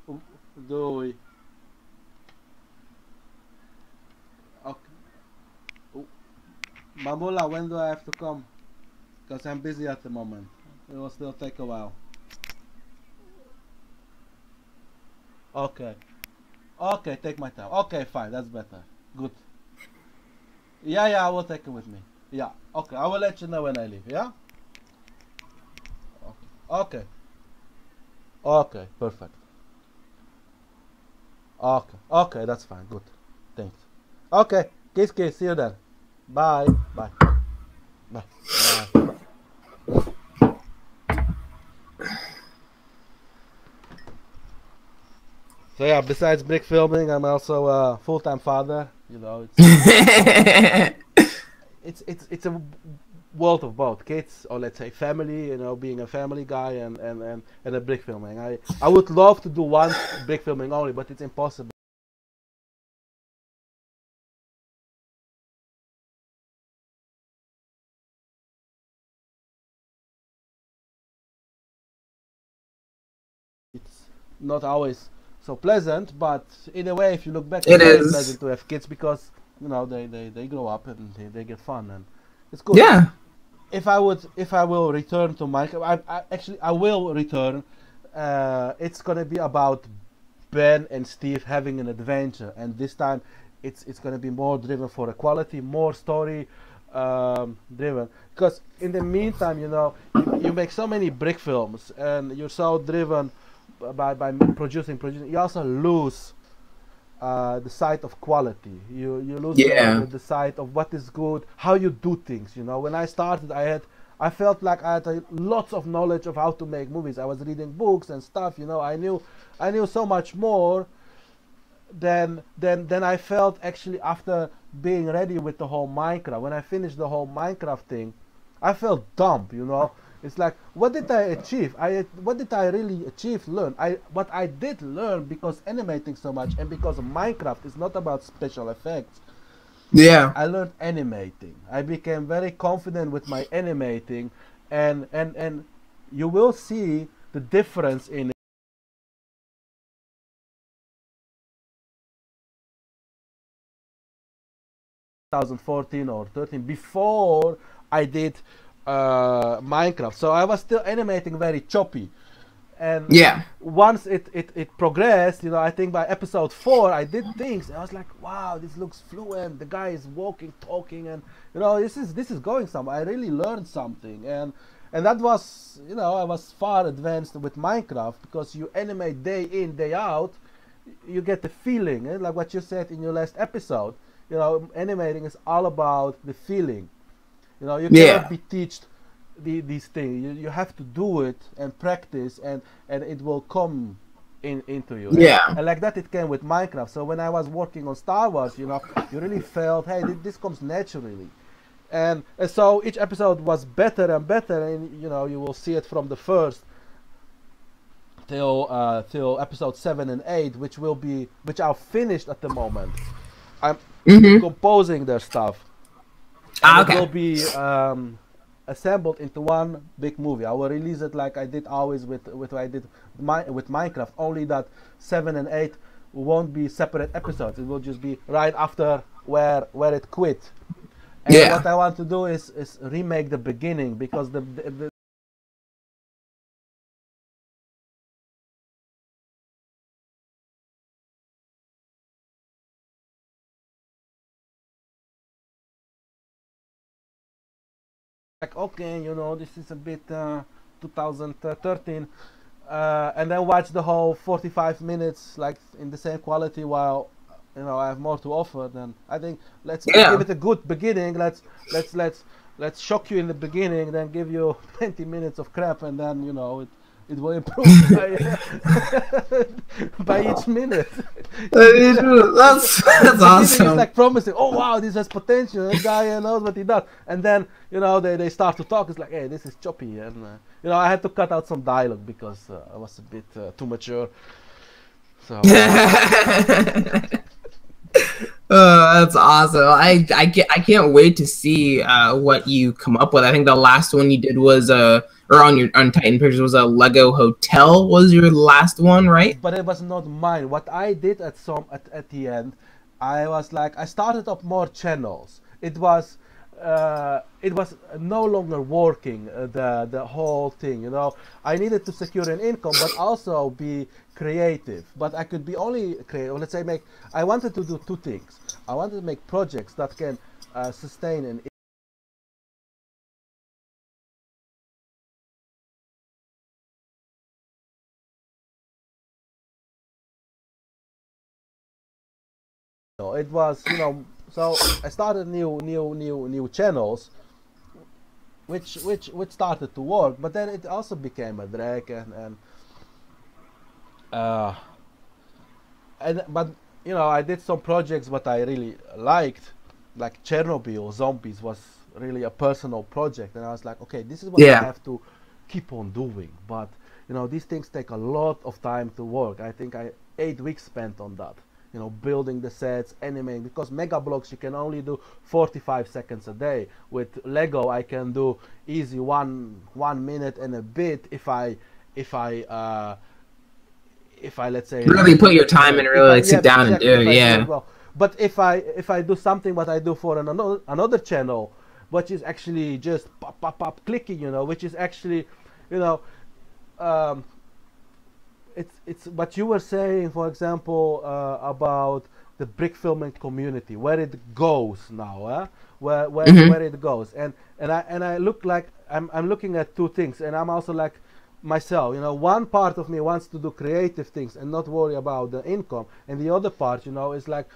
Oh, doei. Okay. Mamula, when do I have to come? Because I'm busy at the moment. It will still take a while. Okay. Okay, take my time. Okay, fine. That's better. Good. Yeah, yeah, I will take it with me. Yeah. Okay, I will let you know when I leave. Yeah. Okay. Okay. Perfect. Okay. Okay, that's fine. Good. Thanks. Okay. Kiss. See you then. Bye. Bye. Bye. Bye. So yeah, besides brick filming, I'm also a full-time father. You know, it's a world of both kids, or let's say family. You know, being a family guy and a brick filming. I would love to do one brick filming only, but it's impossible. It's not always so pleasant, but in a way, if you look back, it's It very is. pleasant to have kids because you know they grow up and they get fun and it's good. Yeah. If I will return to Minecraft, I will return. It's gonna be about Ben and Steve having an adventure, and this time it's gonna be more driven for equality, more story driven. Because in the meantime, you know, you make so many brick films, and you're so driven by producing. You also lose the sight of quality. You lose Yeah. the sight of what is good, how you do things. You know, when I started, I felt like I had lots of knowledge of how to make movies. I was reading books and stuff. You know, I knew so much more than I felt actually after being ready with the whole Minecraft. When I finished the whole Minecraft thing, I felt dumb. You know, it's like, what did I achieve? What did I really achieve? Learn? What I did learn, because animating so much and because Minecraft is not about special effects. Yeah. I learned animating. I became very confident with my animating, and you will see the difference in 2014 or 13 before I did Minecraft. So I was still animating very choppy. And Yeah. once it progressed, you know, I think by episode 4 I did things. And I was like, wow, this looks fluent. The guy is walking, talking, and you know, this is going somewhere. I really learned something, and that was, you know, I was far advanced with Minecraft because you animate day in, day out. You get the feeling, like what you said in your last episode. You know, animating is all about the feeling. You know, you cannot Yeah. be taught these things. You have to do it and practice, and it will come into you. Yeah. And like that, it came with Minecraft. So when I was working on Star Wars, you know, you really felt, hey, this comes naturally. And so each episode was better and better, and you know, you will see it from the first till episode 7 and 8, which are finished at the moment. I'm Mm-hmm. composing their stuff, and Ah, it okay. will be assembled into one big movie. I will release it like I did always with what I did with Minecraft. Only that 7 and 8 won't be separate episodes. It will just be right after where it quit. And what Yeah. I want to do is remake the beginning, because the like, okay, this is a bit 2013, and then watch the whole 45 minutes like in the same quality while I have more to offer. Then I think let's give Yeah. it a good beginning. Let's shock you in the beginning, then give you 20 minutes of crap, and then it will improve by each minute. That's Beginning is awesome. like promising. Oh wow, this has potential. This guy knows what he does. And then they start to talk. It's like, hey, this is choppy, and I had to cut out some dialogue because I was a bit too mature. So That's awesome. I can't wait to see what you come up with. I think the last one you did was or on Titan Pictures was a Lego Hotel was your last one, right? but it was not mine. What I did at the end, I started up more channels. It was no longer working, the whole thing. I needed to secure an income, but also be creative. But I could be only creative. Let's say I wanted to do two things. I wanted to make projects that can sustain an it was so I started new channels which started to work, but then it also became a drag, uh, but I did some projects what I really liked, like Chernobyl Zombies was really a personal project, and I was like, okay, this is what I Yeah. have to keep on doing. But these things take a lot of time to work. I think I 8 weeks spent on that, building the sets, animating, because Mega Blocks you can only do 45 seconds a day. With Lego I can do easy 1 minute and a bit if I let's say Really put your time and really like sit down and do it. if I do it Yeah. well. But if I do something what I do for another channel, which is actually just pop pop pop clicking, which is actually, you know, um, it's what you were saying, for example, about the brick filming community, where it goes now, Hmm. where it goes, and I look like I'm looking at two things, and I'm also like myself, one part of me wants to do creative things and not worry about the income, and the other part, is like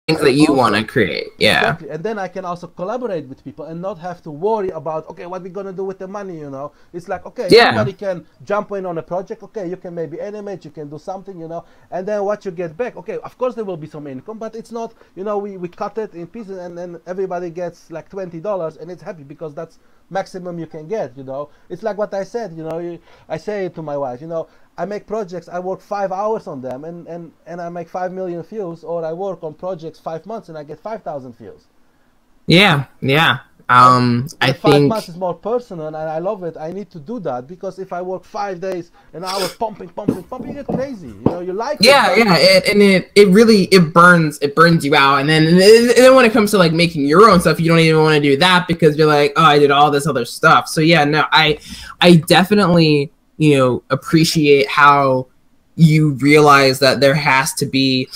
Things that you want to also create. Yeah. exactly, and then I can also collaborate with people and not have to worry about, okay, what we're gonna do with the money. It's like, okay, Yeah. everybody can jump in on a project. Okay, you can maybe animate, you can do something, and then what you get back, okay, of course there will be some income, but it's not, we cut it in pieces, and then everybody gets like $20 and it's happy, because that's maximum you can get. It's like what I said. I say it to my wife, I make projects, I work 5 hours on them, and I make 5 million views, or I work on projects 5 months and I get 5,000 views. Yeah. Yeah. And I the 5 months think. is more personal, and I love it. I need to do that, because if I work 5 days and I was pumping, pumping, pumping, you get crazy. You like it, Yeah, but yeah, it really it burns you out, and then when it comes to like making your own stuff, you don't even want to do that because you're like, oh, I did all this other stuff. So yeah, no, I definitely appreciate how you realize that there has to be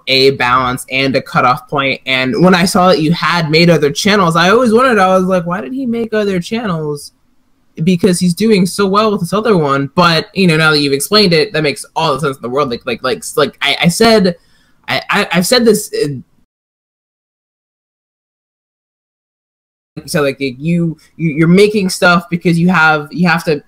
a balance and a cutoff point. And when I saw that you had made other channels, I always wondered, I was like, why did he make other channels? Because he's doing so well with this other one. But now that you've explained it, that makes all the sense in the world. Like I said, I've said this. So like you're making stuff because you have a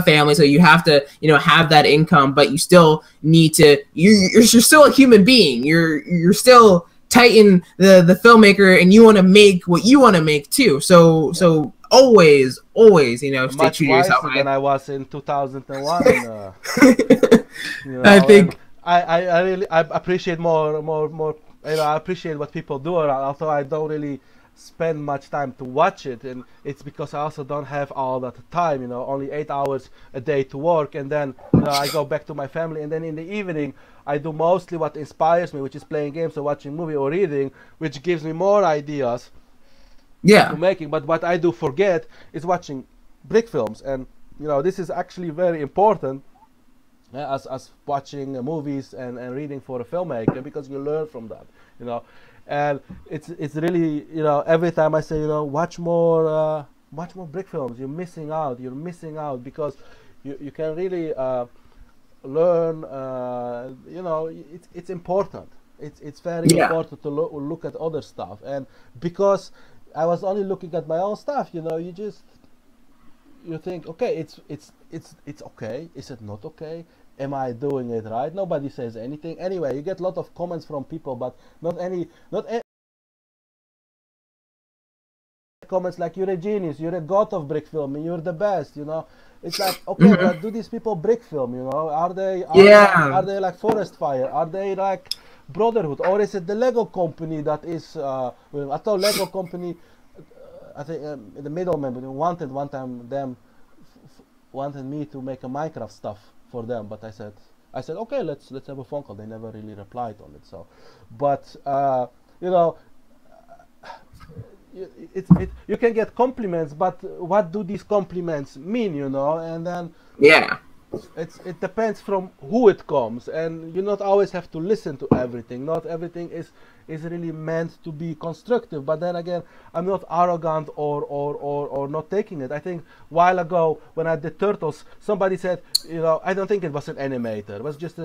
family, so you have to have that income, but you still need to you're still a human being. You're still Titan the filmmaker, and you want to make what you want to make too. yeah, So always stay much true to yourself. wiser than I was in 2001. I And think. I really I appreciate more. I appreciate what people do, although I don't really spend much time to watch it, and it's because I also don't have all that time. Only 8 hours a day to work, and then I go back to my family, and then in the evening I do mostly what inspires me, which is playing games or watching movie or reading, which gives me more ideas to Yeah. making. But what I do forget is watching brick films, and this is actually very important, as watching movies and reading for a filmmaker, because you learn from that, and it's really, every time I say, watch more brick films, you're missing out, because you can really learn, it's important, it's very important to look at other stuff. And because I was only looking at my own stuff, you think, okay, it's okay. Is it not okay? Am I doing it right? Nobody says anything. Anyway, you get a lot of comments from people, but not any comments like, you're a genius, you're a god of brick filming, you're the best. It's like, okay, but do these people brick film? Are they like Forest Fire? Are they like Brotherhood? Or is it the Lego company that is? I thought Lego company. I think the middleman wanted one time wanted me to make a Minecraft stuff for them, but I said okay, let's have a phone call. They never really replied on it. So, but you can get compliments, but what do these compliments mean? And then it depends from who it comes, and you not always have to listen to everything. Not everything is really meant to be constructive. But then again, I'm not arrogant or not taking it. I think a while ago when I did Turtles, somebody said, I don't think it was an animator. It was just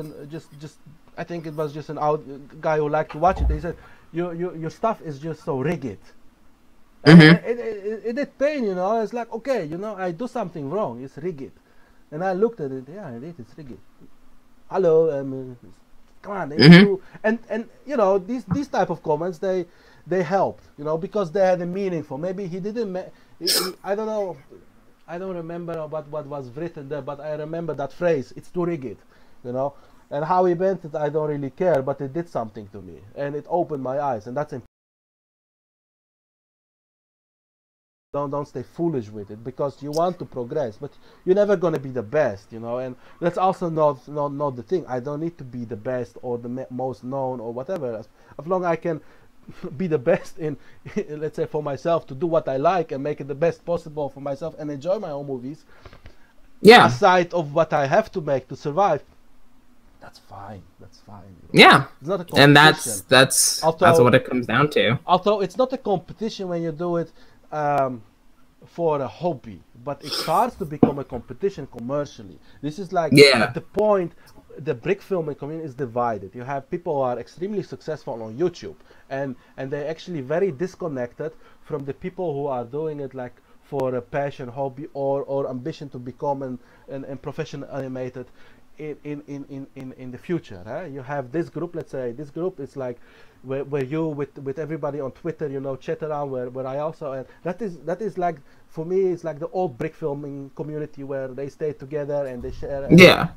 I think it was just an guy who liked to watch it. He said, your stuff is just so rigid. And it did pain, It's like, okay, I do something wrong. It's rigid. And I looked at it. Yeah, it's rigid. Hello, come on. And these type of comments, they helped, because they had a meaningful. Maybe he didn't. I don't know. I don't remember what was written there, but I remember that phrase. It's too rigid, And how he meant it, I don't really care. But it did something to me, and it opened my eyes, and that's important. Don't stay foolish with it, because you want to progress, but you're never going to be the best, and that's also not the thing. I don't need to be the best or the most known or whatever. As long as I can be the best in let's say, for myself, to do what I like and make it the best possible for myself and enjoy my own movies, aside of what I have to make to survive, that's fine. Yeah, it's not a competition. And that's what it comes down to. Although it's not a competition when you do it for a hobby, but it starts to become a competition commercially. This is like at the point the brick filming community is divided. You have people who are extremely successful on YouTube, and they're actually very disconnected from the people who are doing it like for a passion, hobby, or ambition to become an professional animated in the future. You have this group. Let's say this group is like where you with everybody on Twitter, chat around, where I also, and that is like, for me, it's like the old brick filming community, where they stay together and they share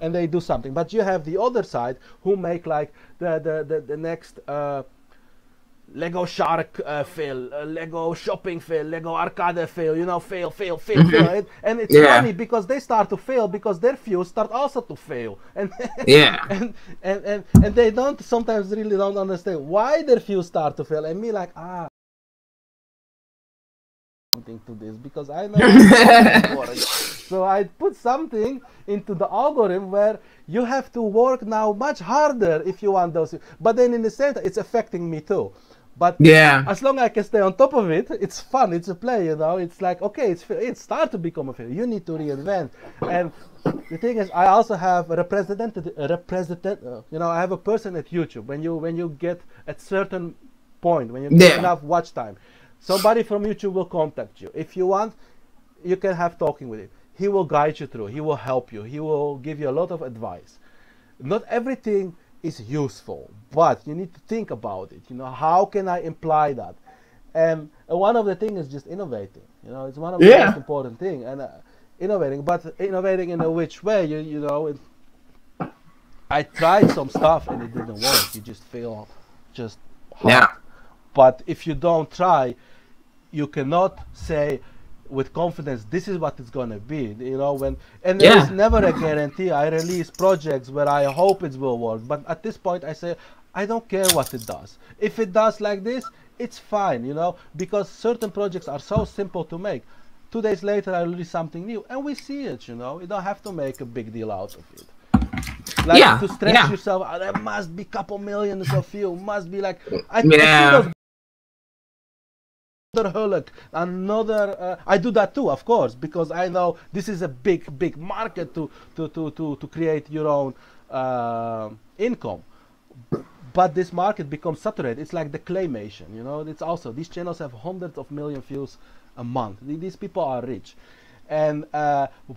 and they do something. But you have the other side who make like the next Lego Shark fail, Lego Shopping fail, Lego Arcade fail, fail. And it's funny because they start to fail because their views start also to fail. And and they sometimes really don't understand why their views start to fail. And me like, something to this, because I know so I put something into the algorithm where you have to work now much harder if you want those. But then in the center, it's affecting me too. But as long as I can stay on top of it, it's fun, it's a play, It's like, okay, it starts to become a failure. You need to reinvent. And the thing is, I also have a representative, I have a person at YouTube. When you get at certain point, when you get enough watch time, somebody from YouTube will contact you. If you want, you can have talking with him. He will guide you through. He will help you. He will give you a lot of advice. Not everything is useful, but you need to think about it. How can I imply that? And one of the things is just innovating. It's one of the most important things. And innovating, but innovating in a which way? I tried some stuff and it didn't work. You just feel just hard. But if you don't try, you cannot say with confidence this is what it's gonna be. And there is never a guarantee. I release projects where I hope it will work, but at this point I say I don't care what it does. If it does like this, it's fine, because certain projects are so simple to make. 2 days later I release something new, and we see it. You don't have to make a big deal out of it. Like to stress yourself out, there must be couple millions of views, must be like I see those Hulk, another. I do that too, of course, because I know this is a big market to create your own income. But this market becomes saturated. It's like the claymation, It's also these channels have hundreds of million views a month. These people are rich, and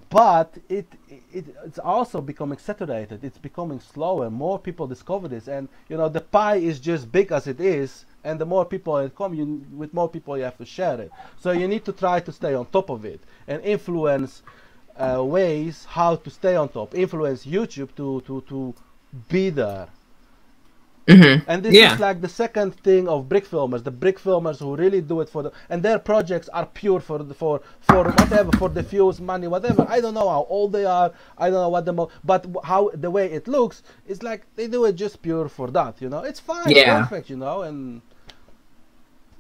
but it's also becoming saturated. It's becoming slower. More people discover this, and the pie is just big as it is. And the more people it come, with more people you have to share it. So you need to try to stay on top of it and influence ways how to stay on top. Influence YouTube to be there. And this is like the second thing of brick filmers. The brick filmers who really do it and their projects are pure for whatever, for the views, money, whatever. I don't know how old they are. I don't know what but how the way it looks is like they do it just pure for that. It's fine, perfect. And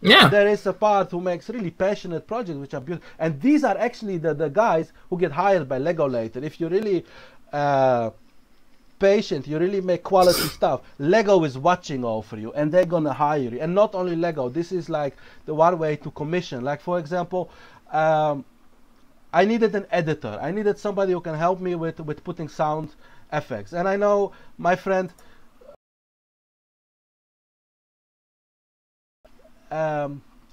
there is a part who makes really passionate projects which are beautiful, and these are actually the guys who get hired by Lego later. If you really patient, you really make quality stuff, Lego is watching over you and they're gonna hire you. And not only Lego, this is like the one way to commission. Like for example, I needed an editor. I needed somebody who can help me with putting sound effects. And I know my friend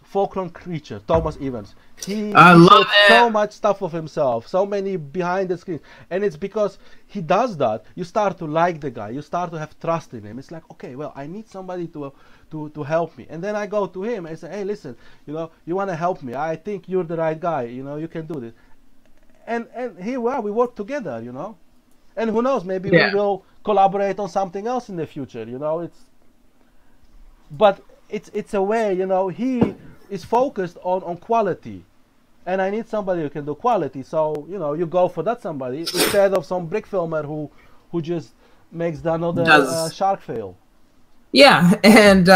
Fulcrum Creature, Thomas Evans. He showed so much stuff of himself, so many behind the scenes, and it's because he does that. You start to like the guy, you start to have trust in him. It's like, okay, well, I need somebody to help me, and then I go to him and say, hey, listen, you want to help me? I think you're the right guy. You can do this, and here we are. We work together, and who knows? Maybe we will collaborate on something else in the future. It's a way, he is focused on quality, and I need somebody who can do quality. So you go for that somebody instead of some brick filmer who just makes another shark fail. Yeah, and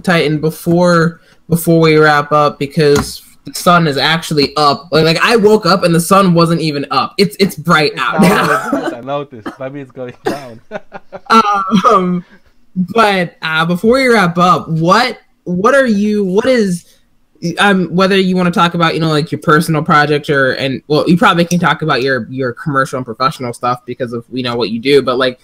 Titan, before we wrap up, because the sun is actually up. Like I woke up and the sun wasn't even up. It's bright out now. I noticed. Maybe it's going down. But before we wrap up, what is whether you want to talk about like your personal project you probably can talk about your commercial and professional stuff because of what you do, but like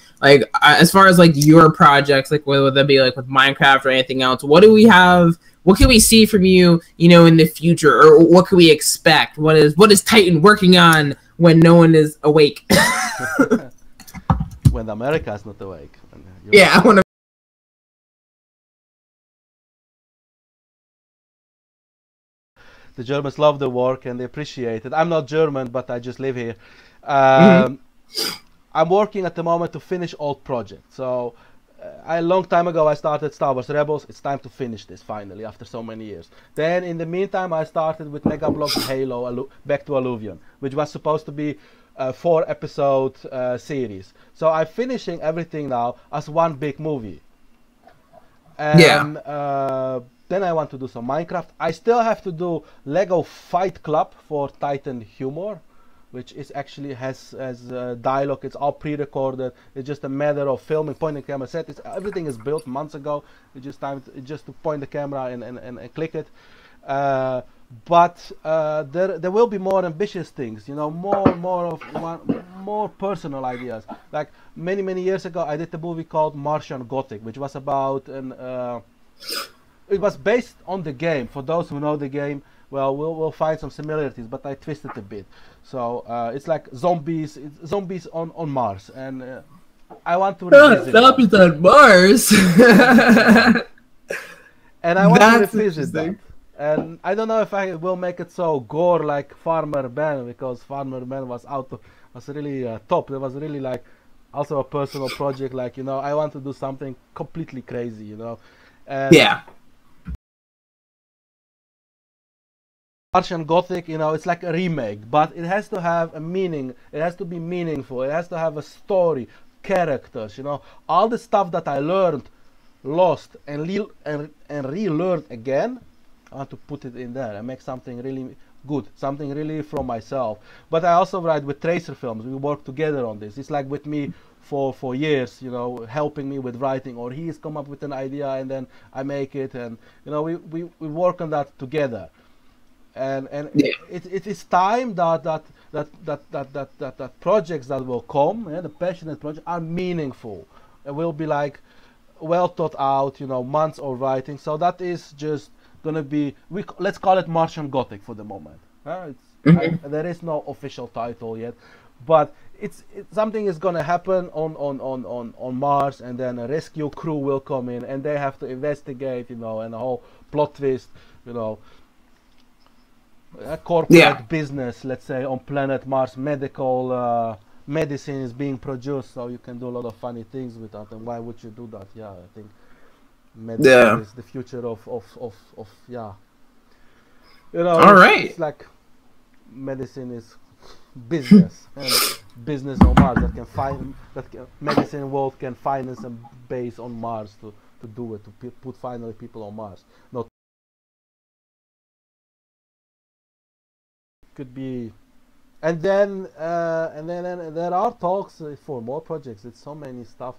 as far as like your projects, like whether that be like with Minecraft or anything else, what can we see from you in the future, or what can we expect? What is Titan working on when no one is awake? When America is not awake. When the Germans love the work and they appreciate it. I'm not German, but I just live here. I'm working at the moment to finish old projects. So a long time ago I started Star Wars Rebels. It's time to finish this finally after so many years. Then in the meantime I started with Mega Bloks Halo Back to Alluvion, which was supposed to be a 4-episode series. So I'm finishing everything now as one big movie. And then I want to do some Minecraft. I still have to do Lego Fight Club for Titan Humor, which is actually has dialogue. It's all pre-recorded. It's just a matter of filming, pointing the camera. Everything is built months ago. It's just to point the camera and click it. But there will be more ambitious things. More personal ideas. Like many years ago, I did a movie called Martian Gothic, which was about it was based on the game. For those who know the game, well, we'll find some similarities, but I twisted a bit. So it's like zombies on Mars, and I want to revisit zombies on Mars. And I want to revisit that. And I don't know if I will make it so gore like Farmer Ben, because Farmer Ben was really top. It was really like also a personal project. Like I want to do something completely crazy. And Martian Gothic, it's like a remake, but it has to have a meaning. It has to be meaningful. It has to have a story, characters. All the stuff that I learned, lost, and relearned again. I want to put it in there and make something really good, something really from myself. But I also write with Tracer Films. We work together on this. It's like with me for years, you know, helping me with writing, or he's come up with an idea and then I make it, and you know, we work on that together. And Yeah. it is time that projects that will come, the passionate projects are meaningful. It will be like well thought out, you know, months of writing. So that is just gonna be, let's call it Martian Gothic for the moment. Hmm. There is no official title yet, but something is gonna happen on Mars, and then a rescue crew will come in, and they have to investigate, you know, and a whole plot twist, you know, a Yeah. corporate business, let's say, on planet Mars. Medical medicine is being produced, so you can do a lot of funny things with that. And why would you do that? Yeah, I think medicine Yeah. is the future of yeah. You know, All it's right. like medicine is business, and business on Mars that can find that medicine world can finance a base on Mars to do it, to put finally people on Mars. Not could be. And then there are talks for more projects. It's so many stuff.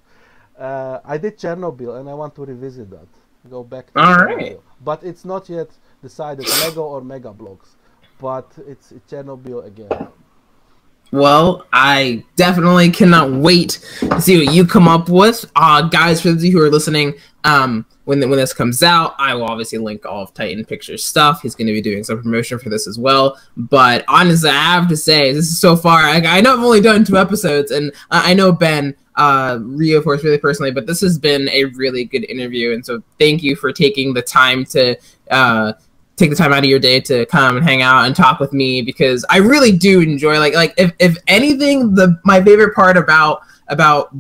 I did Chernobyl, and I want to revisit that. Go back to All right. Chernobyl, but it's not yet decided. Lego or Mega Blocks, but it's Chernobyl again. Well, I definitely cannot wait to see what you come up with. Guys, for those of you who are listening, when this comes out, I will obviously link all of Titan Pictures stuff. He's going to be doing some promotion for this as well. But honestly, I have to say, this is so far. I know I've only done 2 episodes, and I know Ben, Rio, of course, really personally, but this has been a really good interview. And so thank you for taking the time to take the time out of your day to come and hang out and talk with me, because I really do enjoy, like if anything, my favorite part about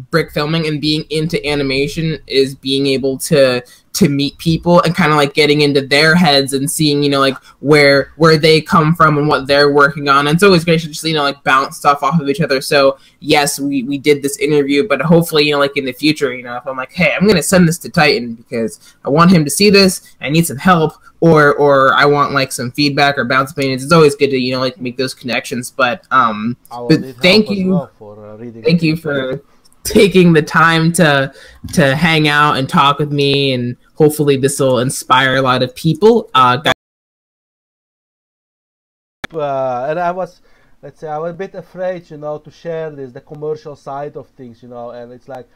brick filming and being into animation is being able to meet people and kind of like getting into their heads and seeing, you know, like where they come from and what they're working on. And it's always great to just, you know, like bounce stuff off of each other. So yes, we did this interview, but hopefully, you know, like in the future, you know, if I'm like, hey, I'm gonna send this to Titan because I want him to see this, I need some help, or I want like some feedback or bounce opinions, it's always good to, you know, like make those connections. But I will but need help thank as you well for reading the thank you feedback. for taking the time to hang out and talk with me, and hopefully this will inspire a lot of people. And I was, let's say, I was a bit afraid, you know, to share this, the commercial side of things, you know, and it's like,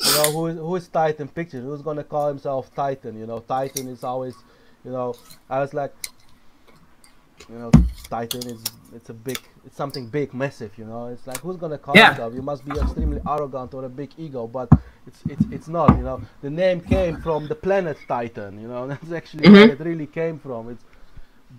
you know, who is Titan Pictures? Who's gonna call himself Titan? You know, Titan is always, you know, I was like, you know, Titan is, it's something big, massive, you know. It's like, who's gonna call Yeah. himself? You must be extremely arrogant or a big ego, but it's not, you know. The name came from the planet Titan, you know. That's actually where Mm-hmm. it really came from.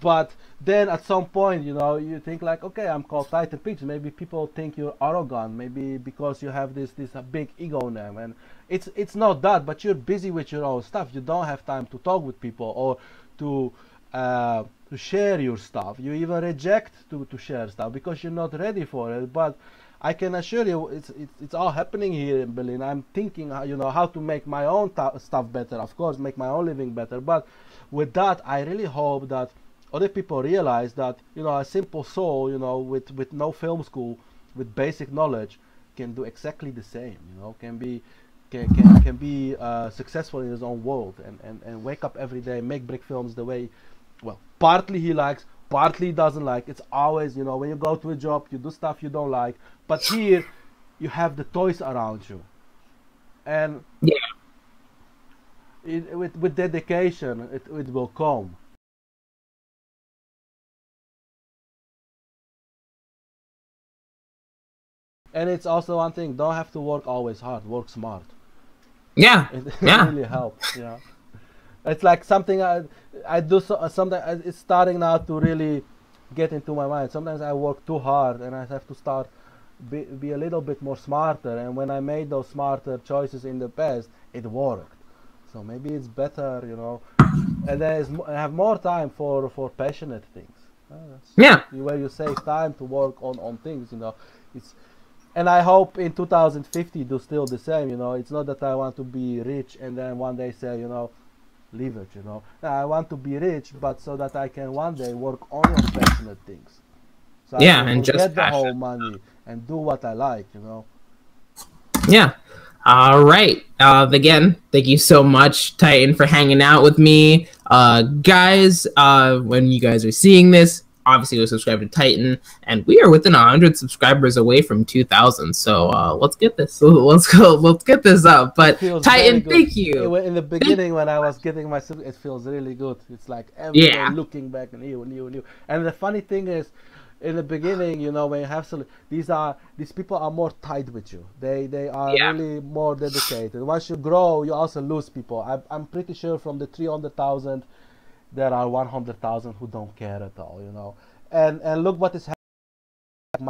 But then at some point, you know, you think like, okay, I'm called Titan Pictures. Maybe people think you're arrogant, maybe because you have this big ego name, and it's not that. But you're busy with your own stuff. You don't have time to talk with people or to to share your stuff. You even reject to share stuff because you're not ready for it. But I can assure you, it's all happening here in Berlin. I'm thinking, you know, how to make my own stuff better. Of course, make my own living better. But with that, I really hope that other people realize that, you know, a simple soul, you know, with no film school, with basic knowledge, can do exactly the same. You know, can be successful in his own world, and wake up every day, make brick films the way, well, partly he likes, partly he doesn't like. It's always, you know, when you go to a job, you do stuff you don't like, but here you have the toys around you, and Yeah. with dedication, it will come. And it's also one thing: don't have to work always hard. Work smart. Yeah. It Yeah. really helps. Yeah, it's like something I do. Sometimes it's starting now to really get into my mind. Sometimes I work too hard, and I have to start be a little bit more smarter. And when I made those smarter choices in the past, it worked. So maybe it's better, you know. And I have more time for passionate things. That's Yeah. where you save time to work on things. You know, it's and I hope in 2050 do still the same. You know, it's not that I want to be rich and then one day say, you know, leave it. You know, I want to be rich, but so that I can one day work only on passionate things. So I Yeah, can and just forget the whole passion. money and do what I like. You know. Yeah. All right. Again, thank you so much, Titan, for hanging out with me. Guys, when you guys are seeing this, obviously go subscribe to Titan, and we are within 100 subscribers away from 2,000. So let's get this. Let's go. Let's get this up. It But feels very Titan, good. thank you. In the beginning, when I was getting my, it feels really good. It's like every day Yeah. looking back and new. And the funny thing is, in the beginning, you know, when you have these people are more tight with you. They are Yeah. really more dedicated. Once you grow, you also lose people. I'm pretty sure from the 300,000, there are 100,000 who don't care at all. You know, and look what is happening.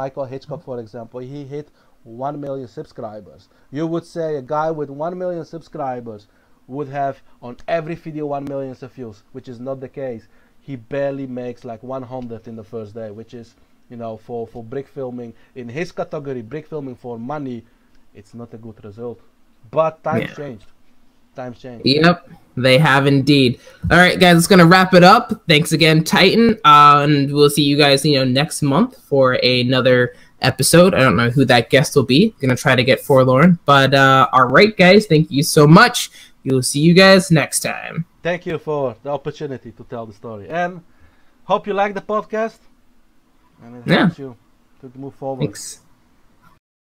Michael Hitchcock, for example, he hit 1 million subscribers. You would say a guy with 1 million subscribers would have on every video 1 million views, which is not the case. He barely makes like 100 in the first day, which is, you know, for brick filming in his category, brick filming for money, it's not a good result. But times Yeah. changed. Times changed. Yep, they have indeed. All right, guys, it's gonna wrap it up. Thanks again, Titan, and we'll see you guys, next month for another episode. I don't know who that guest will be. Gonna try to get Forlorn, but all right, guys, thank you so much. We'll see you guys next time. Thank you for the opportunity to tell the story, and hope you like the podcast, and it Yeah, helps you to move forward. thanks.